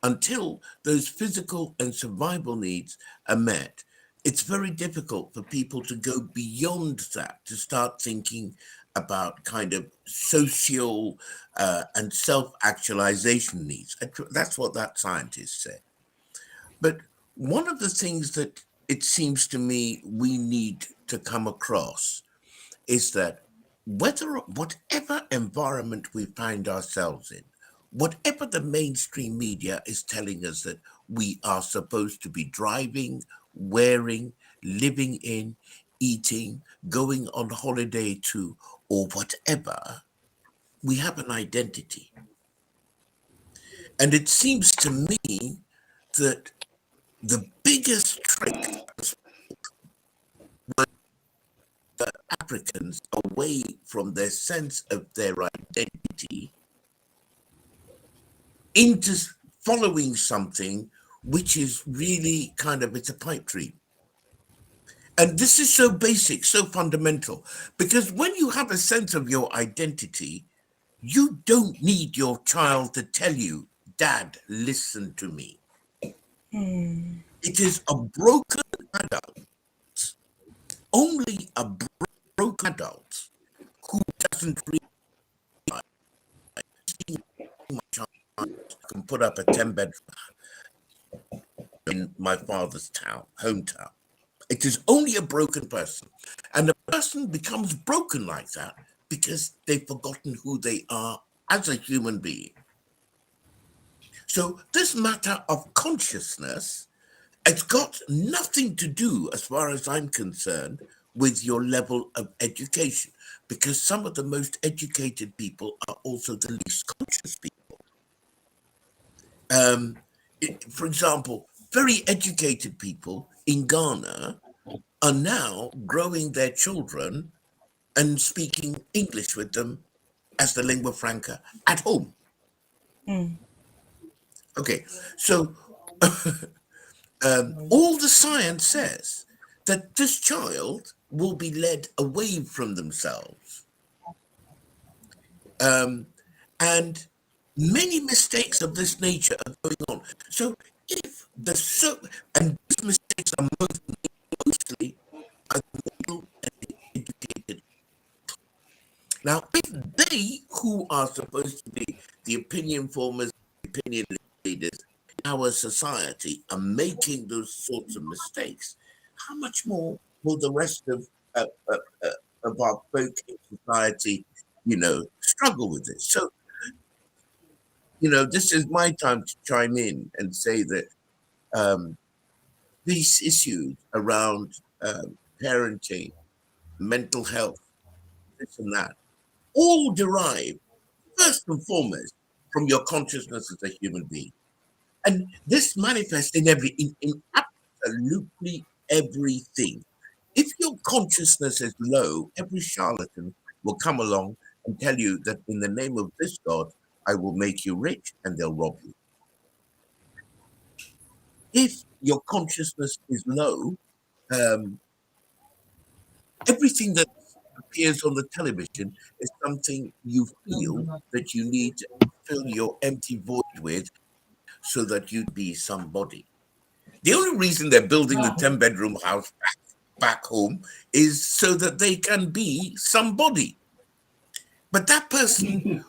Until those physical and survival needs are met, it's very difficult for people to go beyond that, to start thinking about kind of social and self-actualization needs. That's what that scientist said. But one of the things that it seems to me we need to come across is that whatever environment we find ourselves in, whatever the mainstream media is telling us that we are supposed to be driving, wearing, living in, eating, going on holiday to, or whatever, we have an identity. And it seems to me that the biggest trick Africans away from their sense of their identity into following something which is really kind of, it's a pipe dream. And this is so basic, so fundamental, because when you have a sense of your identity, you don't need your child to tell you, Dad, listen to me. It is a broken adult, only a broken adult who doesn't realize my child can put up a 10-bedroom in my father's hometown. It is only a broken person. And the person becomes broken like that because they've forgotten who they are as a human being. So this matter of consciousness, it's got nothing to do, as far as I'm concerned, with your level of education, because some of the most educated people are also the least conscious people. For example, very educated people in Ghana are now growing their children and speaking English with them as the lingua franca at home. Okay, so all the science says that this child will be led away from themselves. And many mistakes of this nature are going on. So if and these mistakes are mostly by the middle and the educated. Now, if they who are supposed to be the opinion formers, opinion leaders in our society are making those sorts of mistakes, how much more will the rest of our folk in society, struggle with this? So, this is my time to chime in and say that these issues around parenting, mental health, this and that, all derive first and foremost from your consciousness as a human being. And this manifests in absolutely everything. If your consciousness is low, every charlatan will come along and tell you that in the name of this God, I will make you rich, and they'll rob you. If your consciousness is low, everything that appears on the television is something you feel that you need to fill your empty void with so that you'd be somebody. The only reason they're building the 10-bedroom house back home is so that they can be somebody. But that person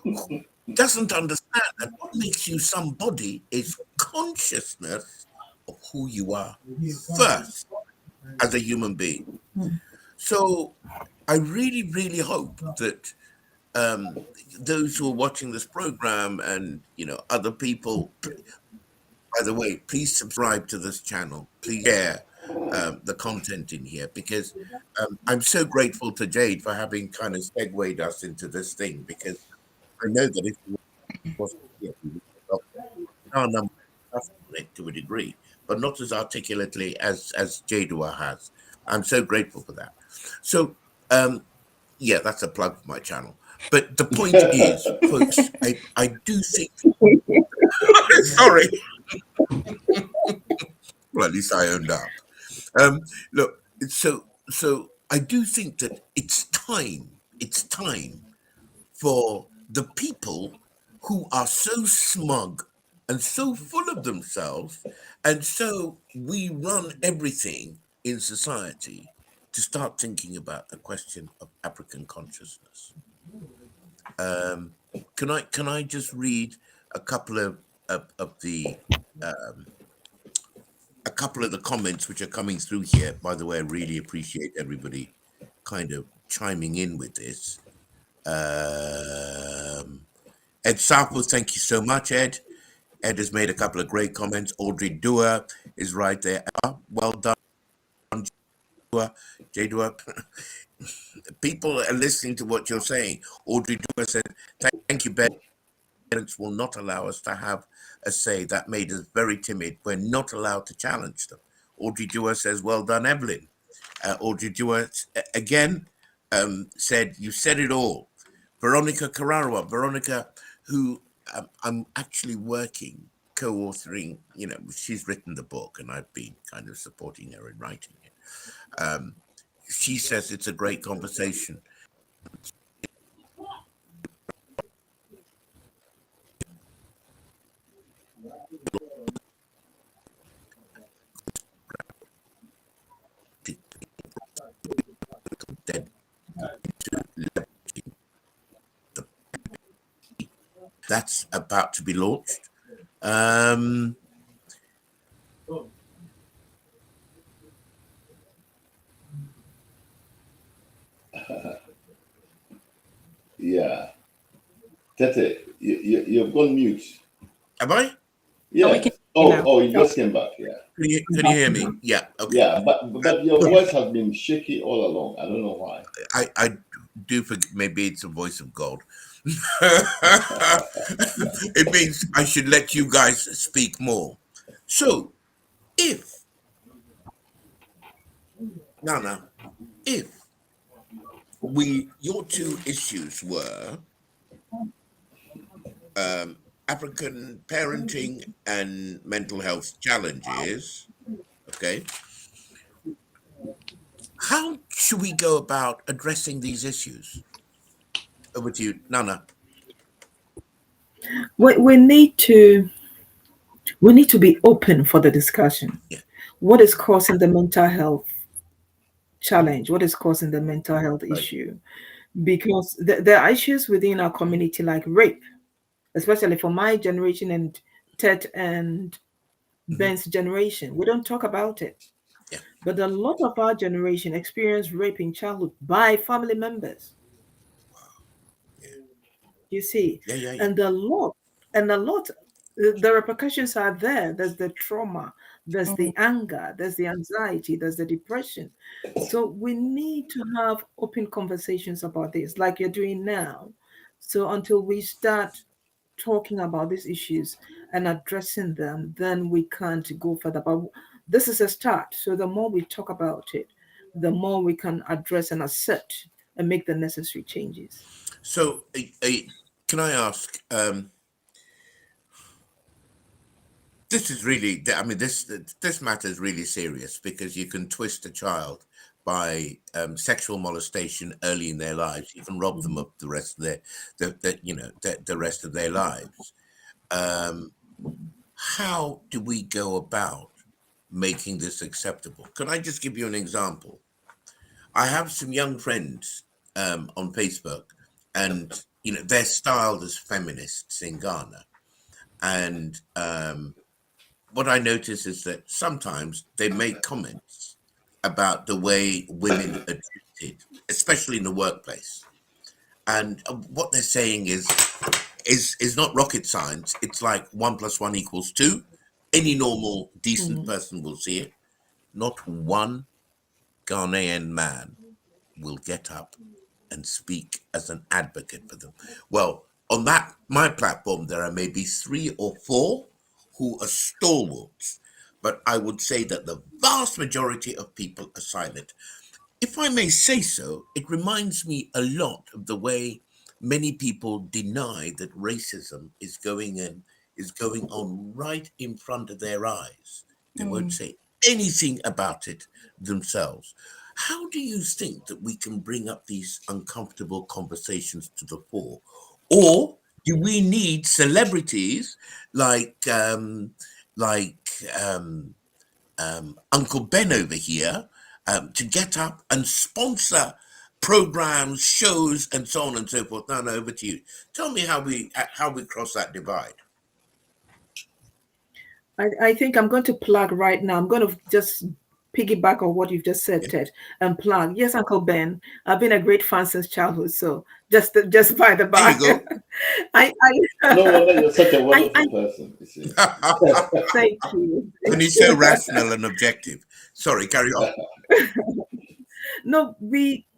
doesn't understand that what makes you somebody is consciousness of who you are first as a human being. So I really, really hope that those who are watching this program and, other people, by the way, please subscribe to this channel. Please share the content in here, because I'm so grateful to Jade for having kind of segued us into this thing, because I know that if it wasn't here, we would have our number to a degree, but not as articulately as Jadeoua has. I'm so grateful for that. So, yeah, that's a plug for my channel. But the point is, folks, I do think... Sorry. Well, at least I owned up. Look, so I do think that it's time for the people who are so smug and so full of themselves, and so we run everything in society, to start thinking about the question of African consciousness. Can I just read a couple of the comments which are coming through here? By the way, I really appreciate everybody kind of chiming in with this. Ed Sarpo, thank you so much, Ed. Ed has made a couple of great comments. Audrey Dua is right there. Well done, Jadeoua. People are listening to what you're saying. Audrey Dua said, thank you, Ben. Parents will not allow us to have a say. That made us very timid. We're not allowed to challenge them. Audrey Dua says, well done, Evelyn. Audrey Dua again said, you said it all. Veronica Carrara, Veronica, who I'm actually working, co-authoring, she's written the book and I've been kind of supporting her in writing it. She says it's a great conversation. That's about to be launched. Yeah. Tete, you've gone mute. Have I? Yeah. You just came back. Yeah. Can you hear me? Yeah. Okay. Yeah, but your voice has been shaky all along. I don't know why. I do forget. Maybe it's a voice of God. It means I should let you guys speak more. So, if your two issues were African parenting and mental health challenges, okay, how should we go about addressing these issues? Over to you, Nana. We need to be open for the discussion. Yeah. What is causing the mental health challenge? What is causing the mental health issue? Because there are issues within our community like rape, especially for my generation and Ted and Ben's generation. We don't talk about it. Yeah. But a lot of our generation experienced rape in childhood by family members. Yeah. You see, Yeah. and a lot, the repercussions are there. There's the trauma, there's the anger, there's the anxiety, there's the depression. So we need to have open conversations about this, like you're doing now. So until we start talking about these issues and addressing them, then we can't go further. But this is a start. So the more we talk about it, the more we can address and assert and make the necessary changes. So, can I ask? This is really, I mean, this matter is really serious because you can twist a child by sexual molestation early in their lives. You can rob them of the rest of the rest of their lives. How do we go about making this acceptable? Can I just give you an example? I have some young friends on Facebook, and they're styled as feminists in Ghana, and what I notice is that sometimes they make comments about the way women are treated, especially in the workplace. And what they're saying is not rocket science. It's like 1 + 1 = 2. Any normal, decent person will see it. Not one Ghanaian man will get up and speak as an advocate for them. Well, on my platform, there are maybe 3 or 4 who are stalwarts, but I would say that the vast majority of people are silent. If I may say so, it reminds me a lot of the way many people deny that racism is going on right in front of their eyes. They won't say anything about it themselves. How do you think that we can bring up these uncomfortable conversations to the fore? Or do we need celebrities like Uncle Ben over here to get up and sponsor programs, shows, and so on and so forth? No, over to you. Tell me how we cross that divide. I think I'm going to plug right now. I'm going to just piggyback on what you've just said, Ted, and plug. Yes, Uncle Ben, I've been a great fan since childhood. So just by the by, There you go. I No wonder you're such a wonderful person. You see. thank you. And he's so rational and objective. Sorry, carry on. No,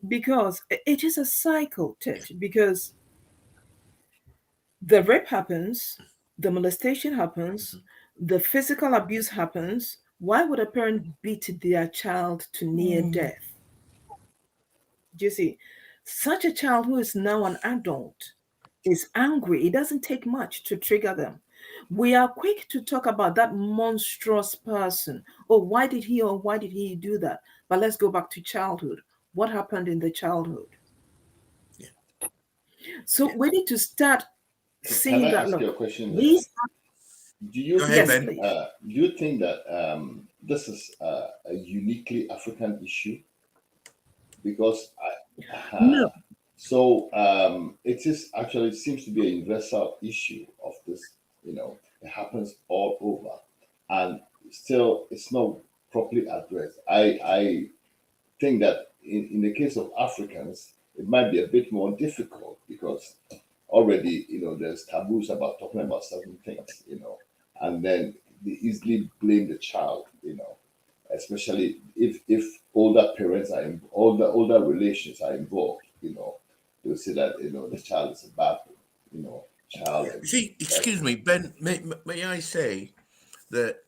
because it is a cycle, Ted, because the rape happens, the molestation happens, the physical abuse happens. Why would a parent beat their child to near death? Do you see? Such a child who is now an adult is angry. It doesn't take much to trigger them. We are quick to talk about that monstrous person. Oh, why did he or why did he do that? But let's go back to childhood. What happened in the childhood? Yeah. So we need to start seeing Can I that. ask Look, you a question? these Do you Go ahead, yes, Ben. please. do you think that this is a uniquely African issue? Because No. so it is actually seems to be a universal issue of this. You know, it happens all over, and still it's not properly addressed. I think that in the case of Africans, it might be a bit more difficult because already, you know, there's taboos about talking about certain things, you know, and then they easily blame the child, you know, especially if older parents are older relations are involved, you know, they'll say that, you know, the child is a bad, you know, child. And See, excuse me, Ben, may I say that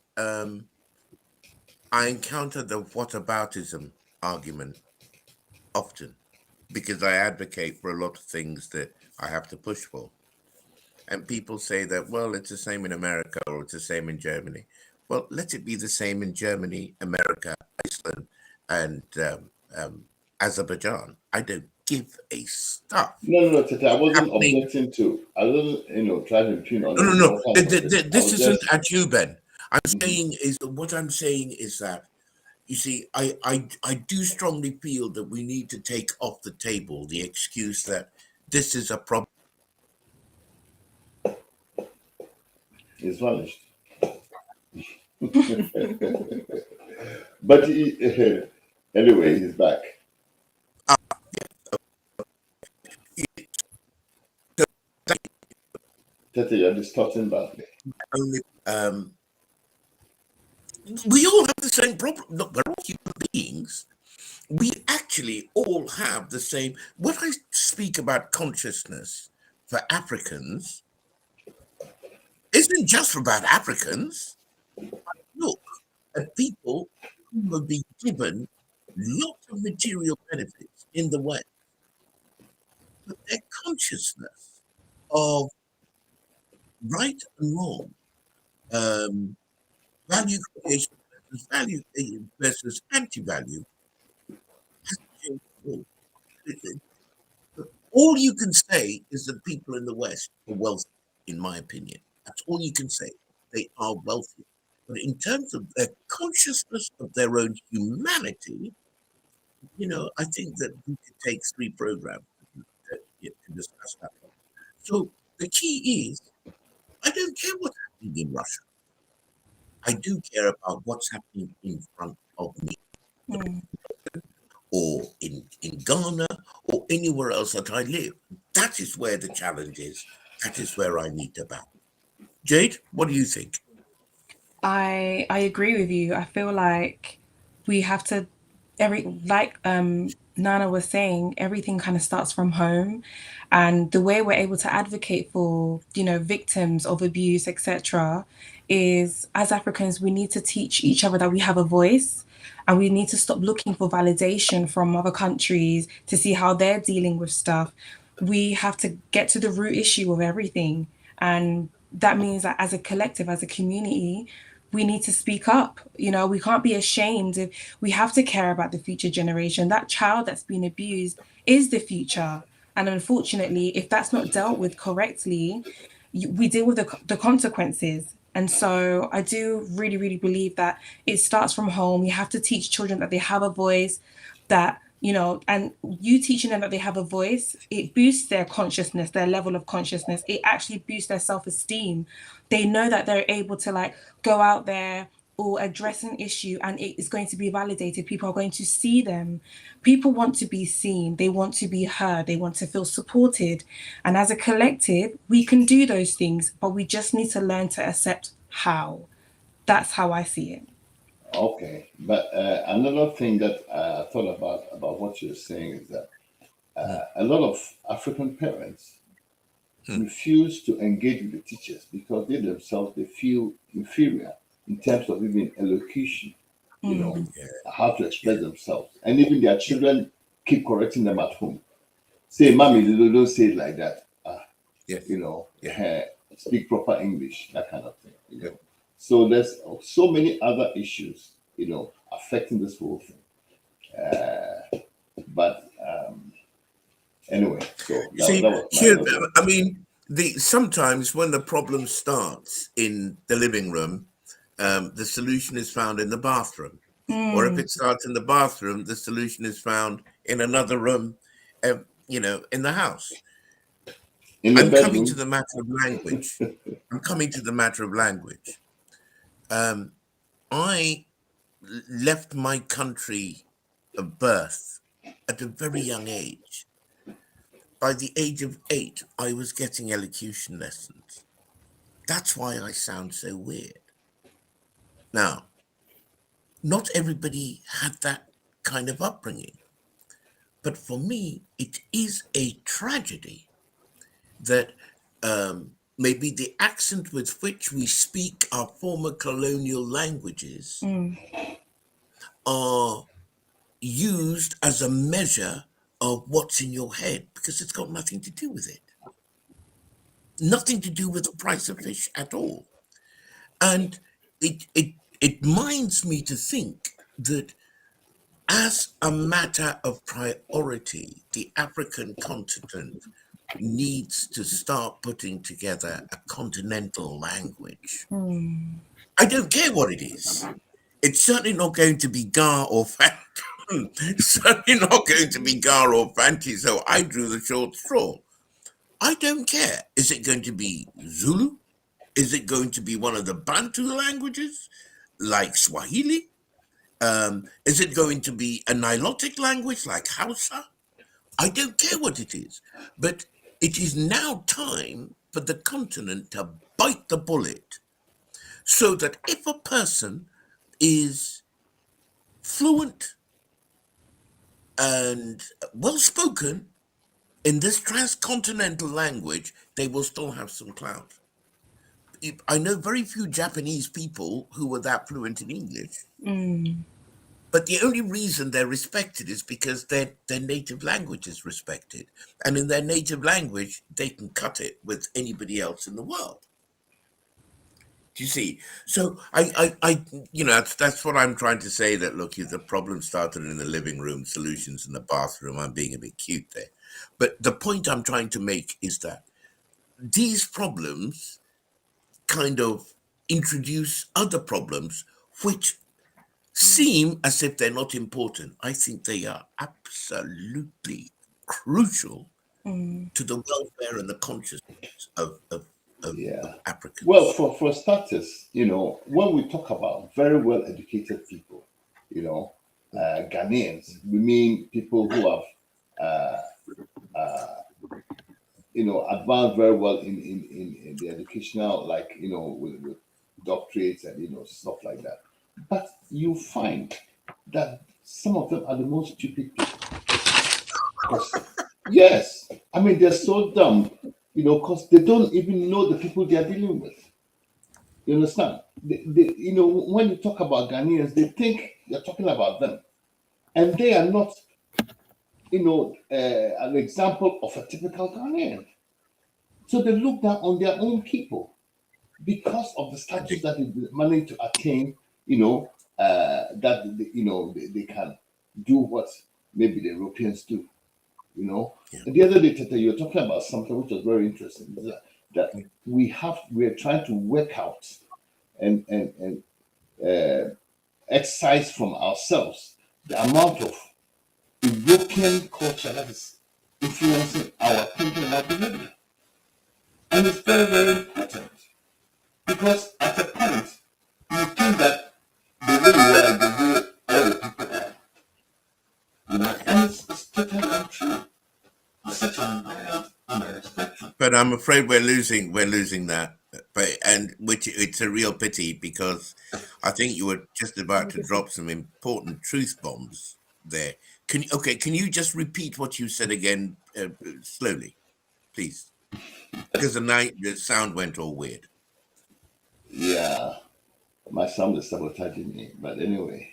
I encounter the whataboutism argument often because I advocate for a lot of things that I have to push for. And people say that, well, it's the same in America or it's the same in Germany. Well, let it be the same in Germany, America, Iceland, and Azerbaijan. I don't give a stuff. no, Tete, I wasn't Happening. objecting to. I wasn't, you know, trying to tune on. No. all kinds of things. I This was isn't just at you, Ben. Mhm. What I'm saying is that, you see, I do strongly feel that we need to take off the table the excuse that this is a problem. He's vanished. But anyway, he's back. Tete, you're distorting badly. Only we all have the same problem. Look, we're all human beings. We actually all have the same. When I speak about consciousness for Africans, isn't just about Africans. Look at people who have been given lots of material benefits in the West, but their consciousness of right and wrong, value creation versus anti-value has changed. All you can say is that people in the West are wealthy, in my opinion. That's all you can say. They are wealthy. But in terms of their consciousness of their own humanity, you know, I think that we could take 3 programs to discuss that. So the key is, I don't care what's happening in Russia. I do care about what's happening in front of me, or in Ghana, or anywhere else that I live. That is where the challenge is. That is where I need to battle. Jade, what do you think? I agree with you. I feel like we have to Nana was saying, everything kind of starts from home, and the way we're able to advocate for, victims of abuse, etc., is as Africans we need to teach each other that we have a voice, and we need to stop looking for validation from other countries to see how they're dealing with stuff. We have to get to the root issue of everything, and that means that as a collective, as a community, we need to speak up. We can't be ashamed. If we have to care about the future generation, that child that's been abused is the future. And unfortunately, if that's not dealt with correctly, we deal with the consequences. And so I do really, really believe that it starts from home. We have to teach children that they have a voice, that and you teaching them that they have a voice, it boosts their consciousness, their level of consciousness. It actually boosts their self-esteem. They know that they're able to go out there or address an issue and it is going to be validated, people are going to see them. People want to be seen, they want to be heard, they want to feel supported. And as a collective, we can do those things, but we just need to learn to accept how. That's how I see it. Okay, but another thing that I thought about what you're saying is that a lot of African parents refuse to engage with the teachers because they themselves they feel inferior in terms of even elocution, how to express themselves, and even their children keep correcting them at home. Say, "Mommy, don't say it like that." Speak proper English, that kind of thing. So there's so many other issues, affecting this whole thing. But anyway, so that was my I mean, sometimes when the problem starts in the living room, the solution is found in the bathroom. Or if it starts in the bathroom, the solution is found in another room, in the house. I'm coming to the matter of language. I left my country of birth at a very young age. By the age of 8, I was getting elocution lessons. That's why I sound so weird. Now, not everybody had that kind of upbringing. But for me, it is a tragedy that maybe the accent with which we speak our former colonial languages are used as a measure of what's in your head, because it's got nothing to do with it. Nothing to do with the price of fish at all. And it minds me to think that as a matter of priority, the African continent needs to start putting together a continental language. I don't care what it is. It's certainly not going to be Gar or Fanti. Certainly not going to be Gar or Fanti, so I drew the short straw. I don't care. Is it going to be Zulu? Is it going to be one of the Bantu languages, like Swahili? Is it going to be a Nilotic language like Hausa? I don't care what it is, but it is now time for the continent to bite the bullet so that if a person is fluent and well-spoken in this transcontinental language, they will still have some clout. I know very few Japanese people who were that fluent in English. But the only reason they're respected is because their native language is respected. And in their native language, they can cut it with anybody else in the world. Do you see? So that's what I'm trying to say, that, look, if the problem started in the living room, solutions in the bathroom, I'm being a bit cute there. But the point I'm trying to make is that these problems kind of introduce other problems which seem as if they're not important. I think they are absolutely crucial to the welfare and the consciousness of Africans. Well, for starters, when we talk about very well educated people, Ghanaians, we mean people who have advanced very well in the educational, with doctorates and stuff like that. But you find that some of them are the most stupid people. Yes, I mean, they're so dumb, because they don't even know the people they are dealing with. You understand? When you talk about Ghanaians, they think you're talking about them, and they are not, an example of a typical Ghanaian. So they look down on their own people because of the status that they managed to attain. That they can do what maybe the Europeans do. And the other day, Tete, you were talking about something which was very interesting. That we are trying to work out and excise from ourselves the amount of European culture that is influencing our thinking and our behavior. And it's very, very important, because at a point you think that the way you are, the way all the people are, and it's totally untrue. You're such an admired and a respectful. But I'm afraid we're losing that. But which it's a real pity, because I think you were just about to drop some important truth bombs there. Can you just repeat what you said again, slowly, please? Because the sound went all weird. Yeah, my sound is sabotaging me. But anyway,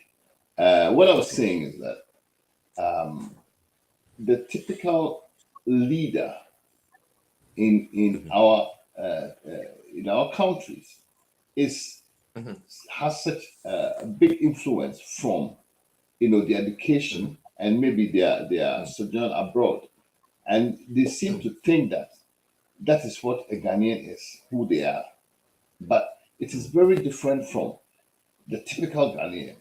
what I was saying is that the typical leader in our countries has such a big influence from their education and maybe their sojourn abroad, and they seem to think that is what a Ghanaian is, who they are, but it is very different from the typical Ghanaian,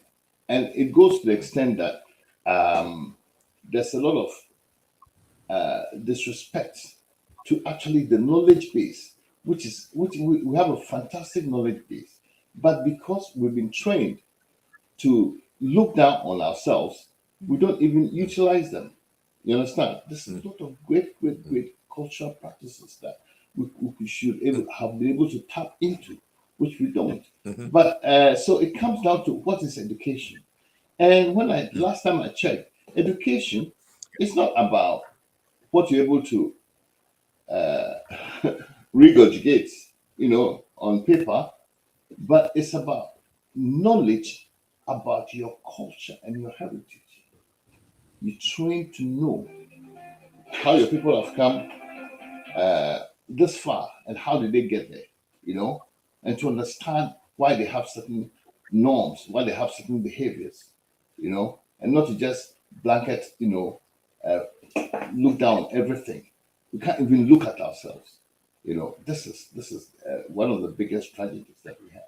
and it goes to the extent that there's a lot of disrespect to actually the knowledge base, which we have a fantastic knowledge base, but because we've been trained to look down on ourselves, we don't even utilize them. You understand? This is a lot of great cultural practices that we should have been able to tap into, which we don't. But so it comes down to what is education. And when last time I checked, education is not about what you're able to regurgitate, on paper, but it's about knowledge about your culture and your heritage. You train to know how your people have come this far and how did they get there, and to understand why they have certain norms, why they have certain behaviors, and not to just blanket, look down on everything. We can't even look at ourselves. This is one of the biggest tragedies that we have.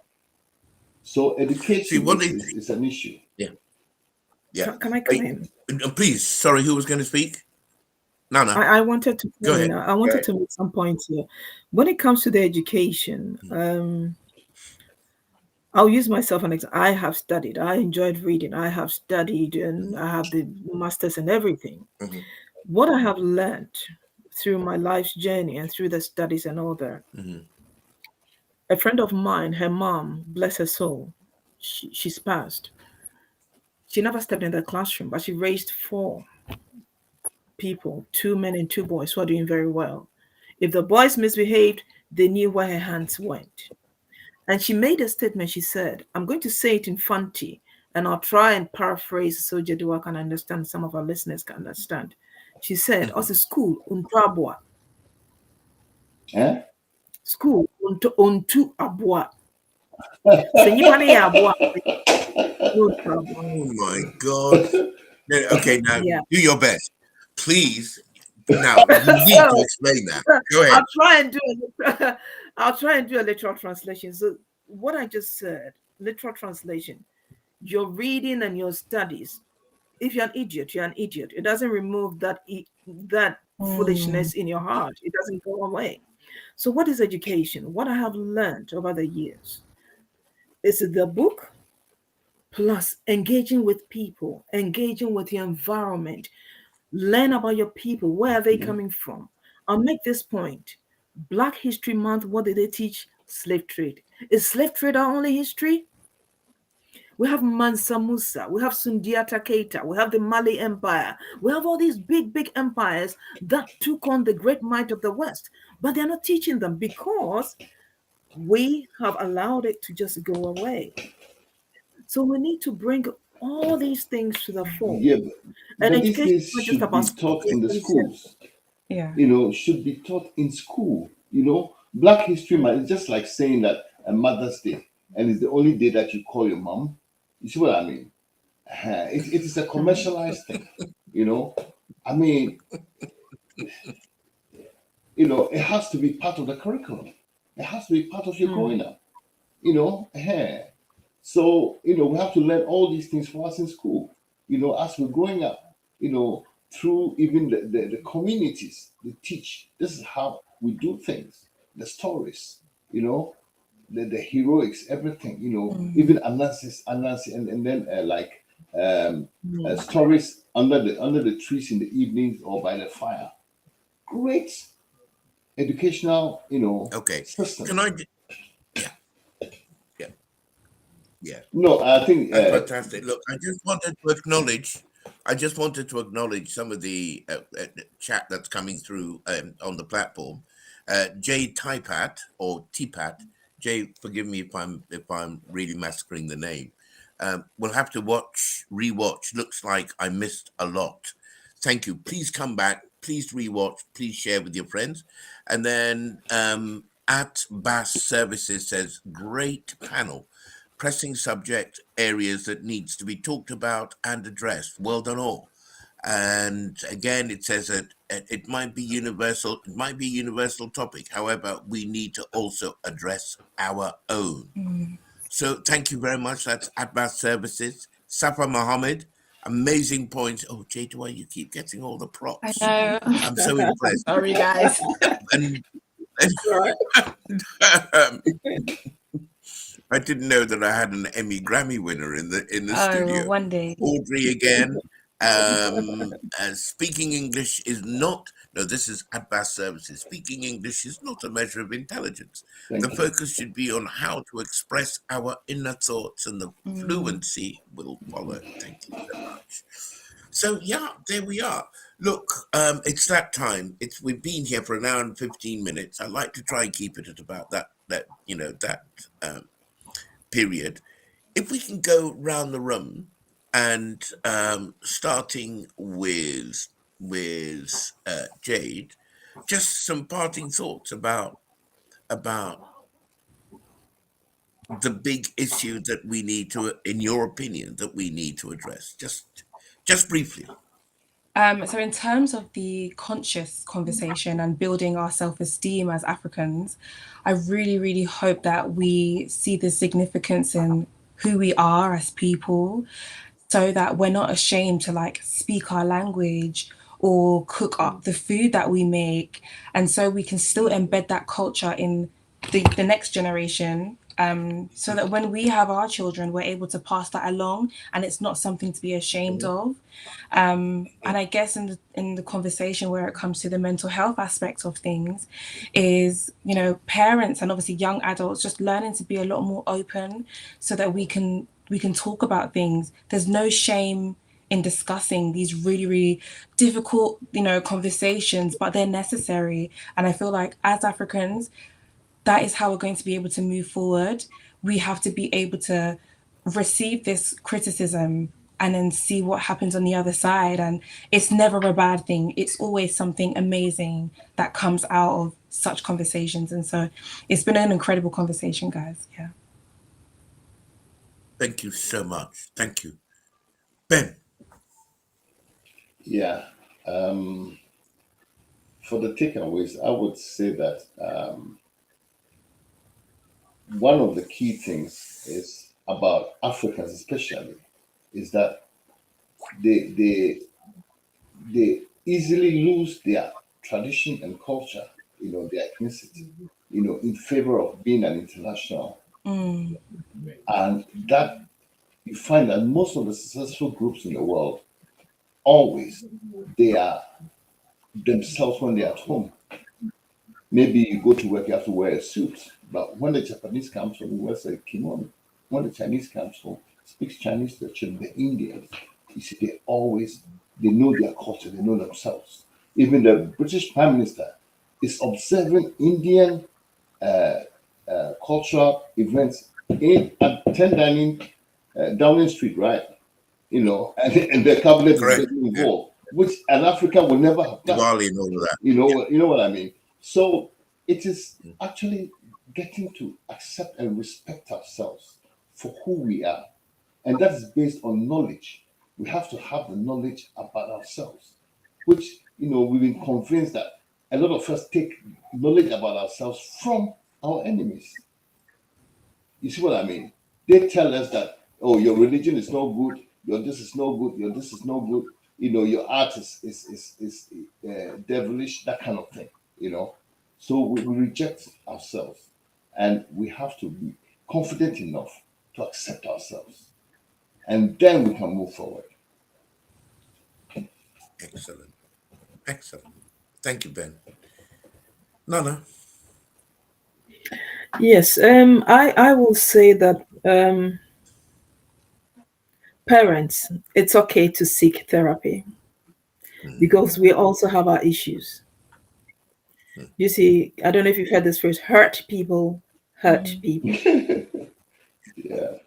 So education is an issue. Yeah. Can I come in? Please. Sorry, who was going to speak? Nana. I wanted to Go ahead. I wanted to make some points here. When it comes to the education, I'll use myself an example. I have studied. I enjoyed reading. I have studied, and I have the masters and everything. What I have learned through my life's journey and through the studies and all that. A friend of mine, her mom, bless her soul, she's passed. She never stepped in the classroom, but she raised 4 people, 2 men and 2 boys, who are doing very well. If the boys misbehaved, they knew where her hands went. And she made a statement. She said, I'm going to say it in Fanti, and I'll try and paraphrase so Jadeoua can understand, some of our listeners can understand. She said, also school, untu Eh? School, untu abua. No trouble. Oh my God. Okay, now do your best. Please. Now, you need to explain that. Go ahead. I'll try and do a literal translation. So what I just said, literal translation, your reading and your studies, if you're an idiot, you're an idiot. It doesn't remove that foolishness in your heart. It doesn't go away. So what is education? What I have learned over the years is the book plus engaging with people, engaging with your environment, learn about your people. Where are they coming from? I'll make this point. Black History Month, what did they teach? Slave trade. Is slave trade our only history? We have Mansa Musa, we have Sundiata Keita, we have the Mali Empire, we have all these big empires that took on the great might of the West, but they're not teaching them because we have allowed it to just go away. So we need to bring all these things to the fore. Yeah, and education is not just about be taught in the schools. Yeah. Should be taught in school. Black History Month is just like saying that a Mother's Day, and it's the only day that you call your mom. You see what I mean? It is a commercialized thing. I mean, it has to be part of the curriculum. It has to be part of your growing up. So, we have to learn all these things for us in school, as we're growing up, through even the communities, they teach. This is how we do things, the stories, the heroics, everything, even analysis, and then stories under the trees in the evenings or by the fire. Great educational, Okay. system. Can I? Yeah. No, I think That's fantastic. Look, I just wanted to acknowledge some of the chat that's coming through on the platform. Jay Typat or Tipat, Jay, forgive me if I'm really massacring the name. We'll have to rewatch. Looks like I missed a lot. Thank you. Please come back. Please rewatch. Please share with your friends. And then at Bass Services says, great panel. Pressing subject areas that needs to be talked about and addressed. Well done all. And again, it says that it might be universal. It might be a universal topic. However, we need to also address our own. So thank you very much. That's Abbas Services. Safa Mohammed, amazing points. Oh, Jadeoua, you keep getting all the props. I know. I'm so impressed. Sorry, guys. And I didn't know that I had an Emmy Grammy winner in the studio. Well, one day. Audrey again. Speaking English is not. No, this is Abbas Services. Speaking English is not a measure of intelligence. The focus should be on how to express our inner thoughts, and the fluency will follow. Thank you so much. So yeah, there we are. Look, it's that time. We've been here for an hour and 15 minutes. I like to try and keep it at about that period. If we can go round the room, and starting with Jade, just some parting thoughts about the big issue that we need to, in your opinion, that we need to address. Just briefly. So in terms of the conscious conversation and building our self-esteem as Africans, I really, really hope that we see the significance in who we are as people, so that we're not ashamed to speak our language or cook up the food that we make. And so we can still embed that culture in the next generation, so that when we have our children, we're able to pass that along and it's not something to be ashamed of. And I guess in the conversation where it comes to the mental health aspect of things is, parents and obviously young adults just learning to be a lot more open so that we can talk about things. There's no shame in discussing these really, really difficult, conversations, but they're necessary. And I feel like as Africans, that is how we're going to be able to move forward. We have to be able to receive this criticism and then see what happens on the other side. And it's never a bad thing. It's always something amazing that comes out of such conversations. And so it's been an incredible conversation, guys. Yeah. Thank you so much. Thank you. Ben. Yeah. For the takeaways, I would say that one of the key things is about Africans especially is that they easily lose their tradition and culture, their ethnicity, in favor of being an international. And that you find that most of the successful groups in the world, always, they are themselves when they're at home. Maybe you go to work, you have to wear a suit. But when the Japanese comes home, he wears a kimono. When the Chinese comes home, speaks Chinese to the children, the Indians, you see, they know their culture, they know themselves. Even the British Prime Minister is observing Indian cultural events at 10 Downing Street, right? And the cabinet is getting involved, which an African will never have done. Diwali and all of that. You know what I mean? So it is actually getting to accept and respect ourselves for who we are. And that is based on knowledge. We have to have the knowledge about ourselves, which, we've been convinced that a lot of us take knowledge about ourselves from our enemies. You see what I mean? They tell us that, oh, your religion is no good, your this is no good, your this is no good, your art is devilish, that kind of thing, So we reject ourselves. And we have to be confident enough to accept ourselves. And then we can move forward. Excellent. Excellent. Thank you, Ben. Nana. Yes, I will say that parents, it's okay to seek therapy because we also have our issues. You see, I don't know if you've heard this phrase, hurt people hurt people. Yeah.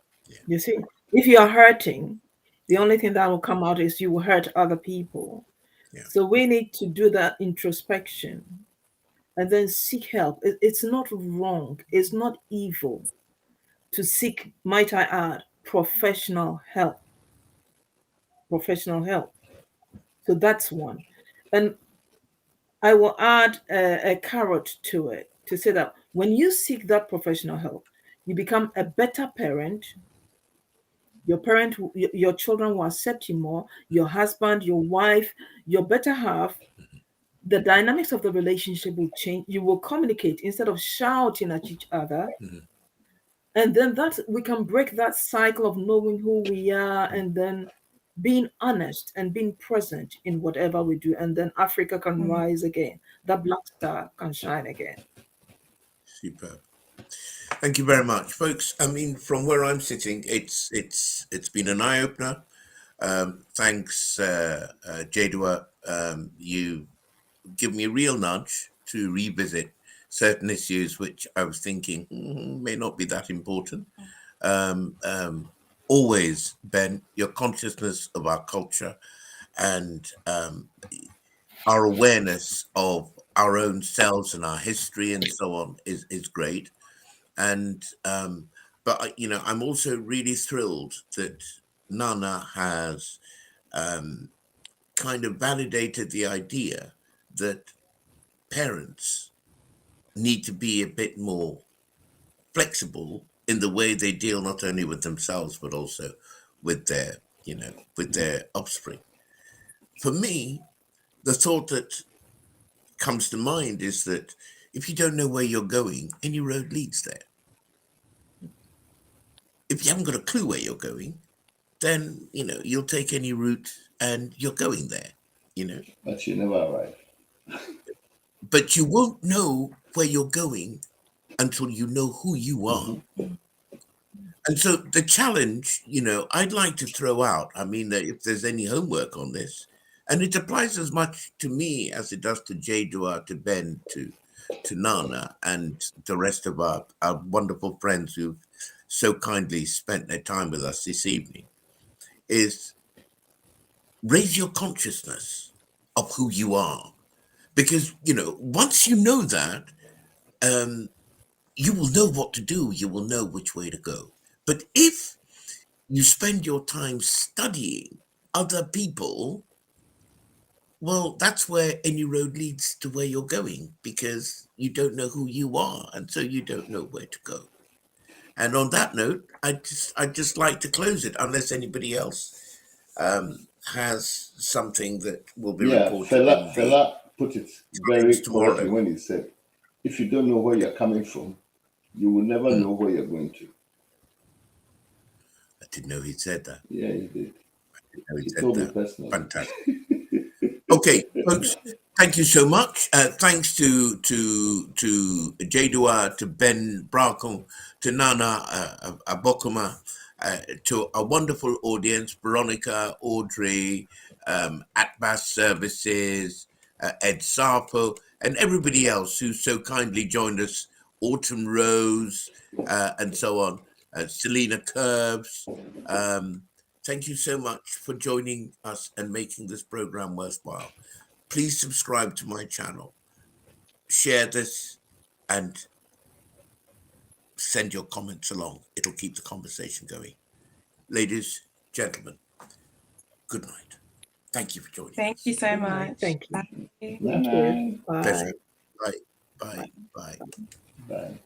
You see, if you are hurting, the only thing that will come out is you will hurt other people. Yeah. So we need to do that introspection and then seek help. It's not wrong, it's not evil to seek, might I add, professional help. Professional help. So that's one. And I will add a carrot to it to say that when you seek that professional help, you become a better parent. Your children will accept you more. Your husband, your wife, your better half. The dynamics of the relationship will change. You will communicate instead of shouting at each other. And then that we can break that cycle of knowing who we are and then being honest and being present in whatever we do. And then Africa can rise again. That black star can shine again. Superb. Thank you very much, folks. I mean, from where I'm sitting, it's been an eye opener. Thanks, Jadeoua. You give me a real nudge to revisit certain issues which I was thinking may not be that important. Always, Ben, your consciousness of our culture and our awareness of our own selves and our history and so on is great. And but I'm also really thrilled that Nana has kind of validated the idea that parents need to be a bit more flexible in the way they deal not only with themselves but also with their offspring. For me, the thought that comes to mind is that if you don't know where you're going, any road leads there. If you haven't got a clue where you're going, then you'll take any route and you're going there. But you never arrive. But you won't know where you're going until you know who you are. And so the challenge, I'd like to throw out, I mean, if there's any homework on this, and it applies as much to me as it does to Jadeoua, to Ben, to Nana, and the rest of our wonderful friends who've so kindly spent their time with us this evening, is raise your consciousness of who you are. Because, once you know that, you will know what to do. You will know which way to go. But if you spend your time studying other people, well, that's where any road leads to where you're going, because you don't know who you are, and so you don't know where to go. And on that note, I'd just like to close it, unless anybody else has something that will be reported. Fela put it very correctly when he said, if you don't know where you're coming from, you will never know where you're going to. I didn't know he said that. Yeah, he did. He told me personally. Fantastic. Okay, folks, thank you so much. Thanks to Jadeoua, to Ben Brako, to Naana Abokoma, to a wonderful audience, Veronica, Audrey, Atbas Services, Ed Sarpo, and everybody else who so kindly joined us, Autumn Rose, and so on, Selena Curbs. Thank you so much for joining us and making this program worthwhile. Please subscribe to my channel, share this, and send your comments along. It'll keep the conversation going. Ladies, gentlemen, good night. Thank you for joining us. Thank you so much. Thank you. Bye. Thank you. Bye. Bye. Bye. Bye. Bye.